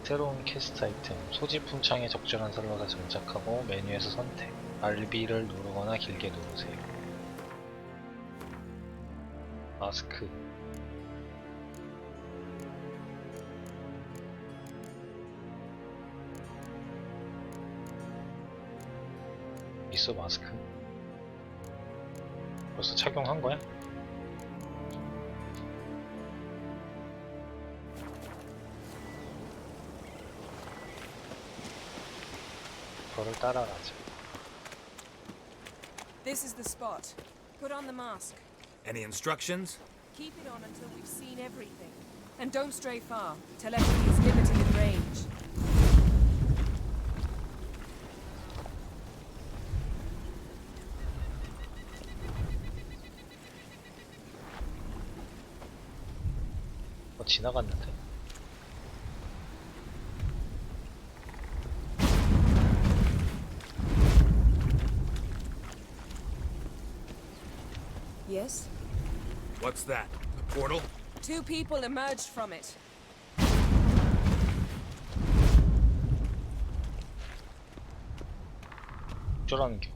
새로운 캐스트 아이템 소지품 창에 적절한 슬롯에 장착하고 메뉴에서 선택 RB를 누르거나 길게 누르세요. 마스크 있어 마스크? 벌써 착용한 거야? 저를 따라가자.
This is the spot. Put on the mask.
Any instructions?
Keep it on until we've seen everything. And don't stray far. Telepathy is limited in range.
지나갔는데.
Yes?
What's that? A portal?
2 people emerged from it.
어쩌라는 겨.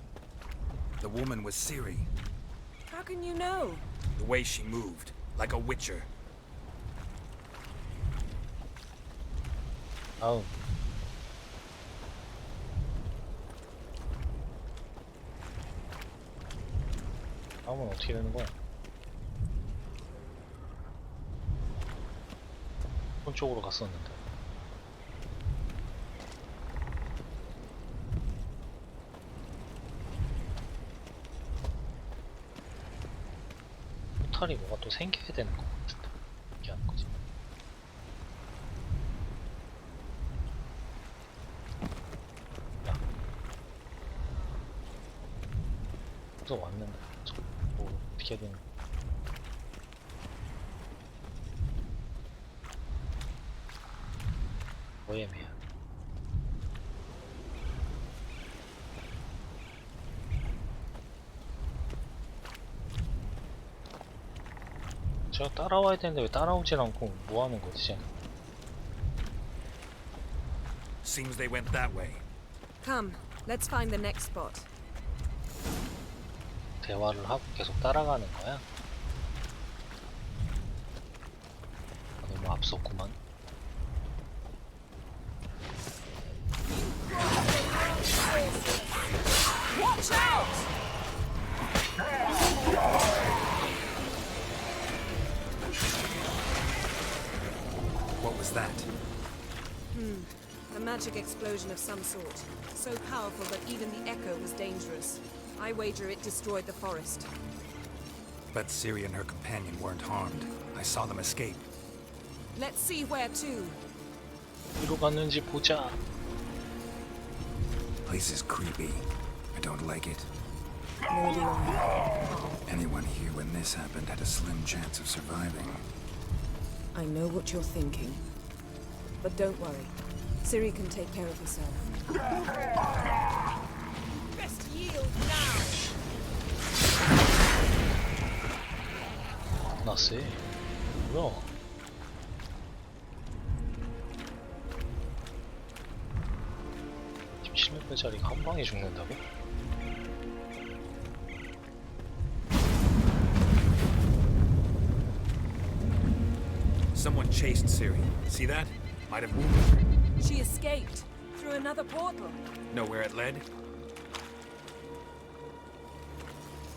The woman was Ciri.
How can you know?
The way she moved, like a witcher.
아우. 다음은 어떻게 되는 거야? 오른쪽으로 갔었는데. 포탈이 뭐가 또 생겨야 되는 것 같은데. 이렇게 하는 거지. 또 왔는데 뭐 어떻게 해야 되는 거야? 보헤미아 제가 따라와야 되는데 왜 따라오질 않고 뭐 하는 거지?
Seems they went that way.
Come, let's find the next spot.
대화를 하고 계속 따라가는 거야? 너무 앞섰구만.
Watch out!
What was that?
A magic explosion of some sort. So powerful that even the echo was dangerous. I wager it destroyed the forest.
But Ciri and her companion weren't harmed. I saw them escape.
Let's see where to.
어디로 갔는지 보자.
Place is creepy. I don't like it.
Nor do I.
Anyone here when this happened had a slim chance of surviving.
I know what you're thinking. But don't worry. Ciri can take care of herself. Best yield now!
나 쎄. 뭐야? 지금 16배짜리가 한 방에 죽는다고?
Someone chased Ciri. See that? Might have wounded her.
She escaped through another portal.
Know where it led?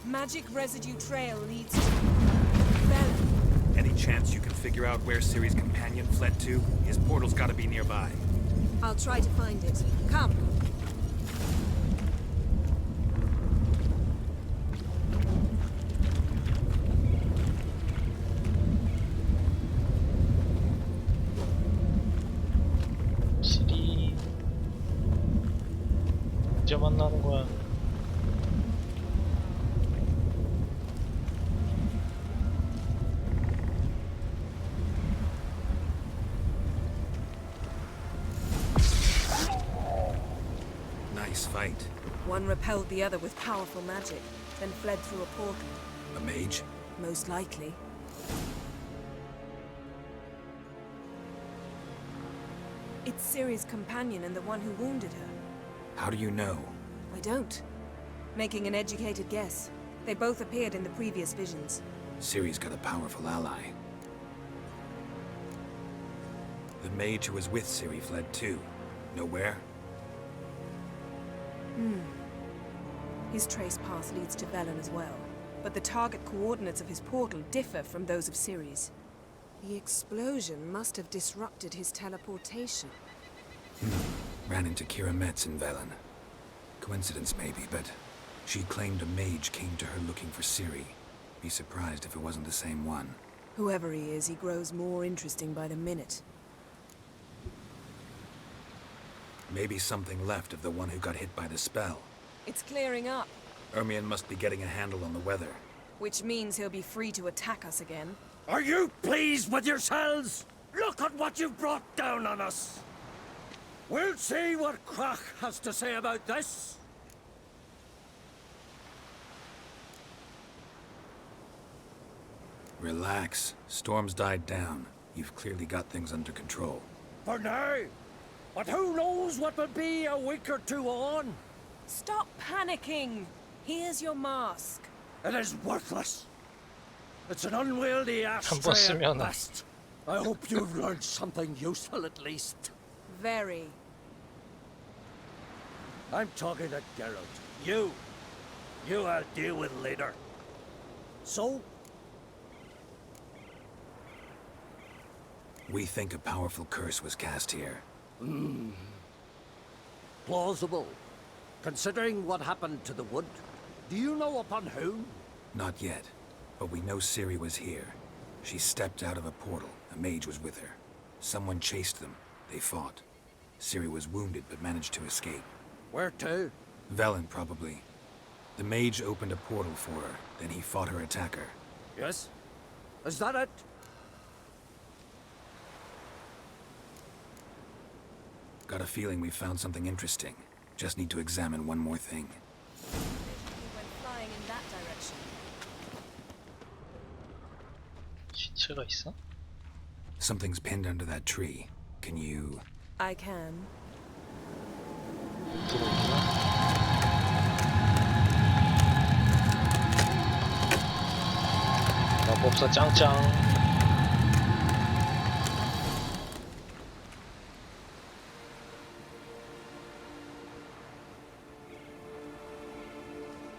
Magic residue trail leads to Velen.
Any chance you can figure out where Ciri's companion fled to? His portal's gotta be nearby.
I'll try to find it. Come.
시리 언제 만나는 거야?
Nice fight.
One repelled the other with powerful magic, then fled through a portal.
A mage?
Most likely. It's Ciri's companion and the one who wounded her.
How do you know?
I don't. Making an educated guess. They both appeared in the previous visions.
Ciri's got a powerful ally. The mage who was with Ciri fled too. Know where?
His trace path leads to Velen as well. But the target coordinates of his portal differ from those of Ciri's. The explosion must have disrupted his teleportation.
Ran into Kira Metz in Velen. Coincidence maybe, but she claimed a mage came to her looking for Ciri. Be surprised if it wasn't the same one.
Whoever he is, he grows more interesting by the minute.
Maybe something left of the one who got hit by the spell.
It's clearing up,
Ermion must be getting a handle on the weather.
which means he'll be free to attack us again.
Are you pleased with yourselves? Look at what you've brought down on us. We'll see what Crach has to say about this.
Relax. Storm's died down. You've clearly got things under control.
For now. But who knows what will be a week or two on?
Stop panicking! Here's your mask.
It is worthless. It's an unwieldy ashtray at
쓰면은.
best. I hope you've learned something useful at least.
Very.
I'm talking to Geralt. You I'll deal with later. So?
We think a powerful curse was cast here.
Plausible. Considering what happened to the wood, do you know upon whom?
Not yet, but we know Ciri was here. She stepped out of a portal. A mage was with her. Someone chased them. They fought. Ciri was wounded but managed to escape.
Where to?
Velen, probably. The mage opened a portal for her, then he fought her attacker.
Yes? Is that it?
Got a feeling we found something interesting. Just need to examine one more thing.
He went flying in that direction.
시체가 있어?
Something's pinned under that tree. Can you...
I can.
마법사 짱짱.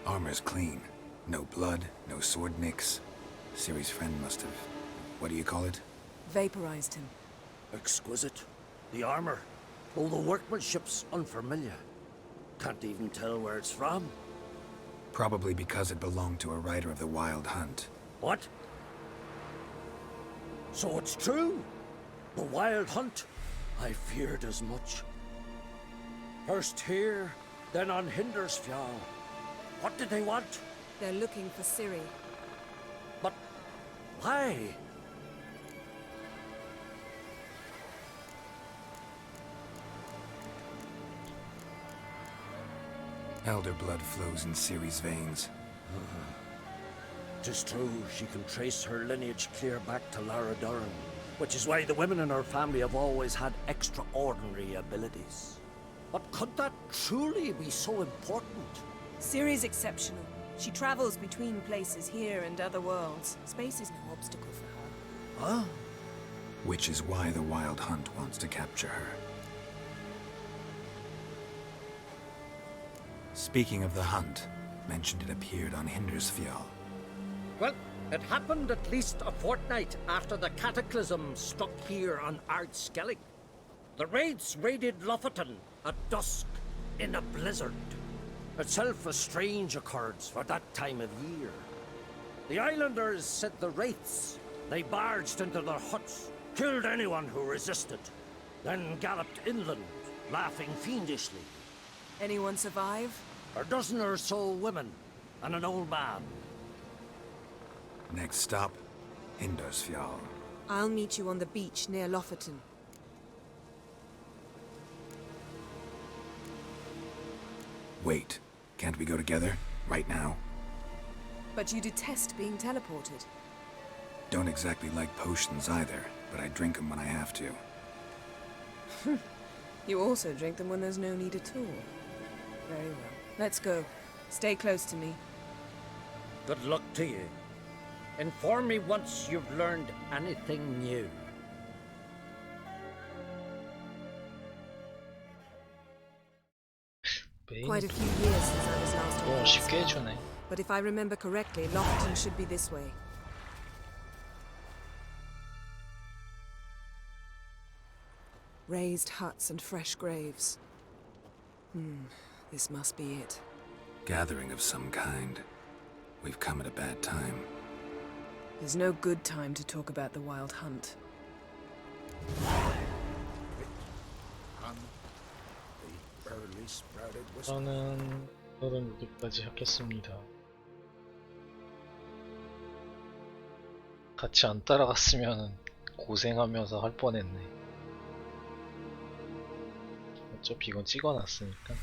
Armor's clean. No blood, no sword nicks. Ciri's friend must have... What do you call it?
Vaporized him.
Exquisite. The armor. All the workmanship's unfamiliar. Can't even tell where it's from.
Probably because it belonged to a rider of the Wild Hunt.
What? So it's true? The Wild Hunt? I feared as much. First here, then on Hindersfjall. What did they want?
They're looking for Ciri.
But why?
Elder blood flows in Ciri's veins.
Tis true, she can trace her lineage clear back to Lara Doran, which is why the women in her family have always had extraordinary abilities. But could that truly be so important?
Ciri's exceptional. She travels between places here and other worlds. Space is no obstacle for her.
Huh?
Which is why the Wild Hunt wants to capture her. Speaking of the hunt, mentioned it appeared on Hindersfjall.
Well, it happened at least a fortnight after the cataclysm struck here on Ardskellig. The raids raided Lofoten at dusk in a blizzard. Itself a strange occurrence for that time of year. The islanders said the wraiths. They barged into their huts, killed anyone who resisted, then galloped inland, laughing fiendishly.
Anyone survive?
A dozen or so women, and an old man.
Next stop, Hindersfjall.
I'll meet you on the beach near Lofoten.
Wait, can't we go together? Right now?
But you detest being teleported.
Don't exactly like potions either, but I drink them when I have to.
You also drink them when there's no need at all. Very well. Let's go. Stay close to me.
Good luck to you. Inform me once you've learned anything new.
Quite a few years since I was last on the
쉽게 해주네.
But if I remember correctly, Lofoten should be this way. Raised huts and fresh graves. This must be it.
Gathering of some kind. We've come at a bad time.
There's no good time to talk about the Wild Hunt.
저는 오늘은 여기까지 하겠습니다. 같이 안 따라갔으면 고생하면서 할 뻔했네. 어차피 이건 찍어놨으니까.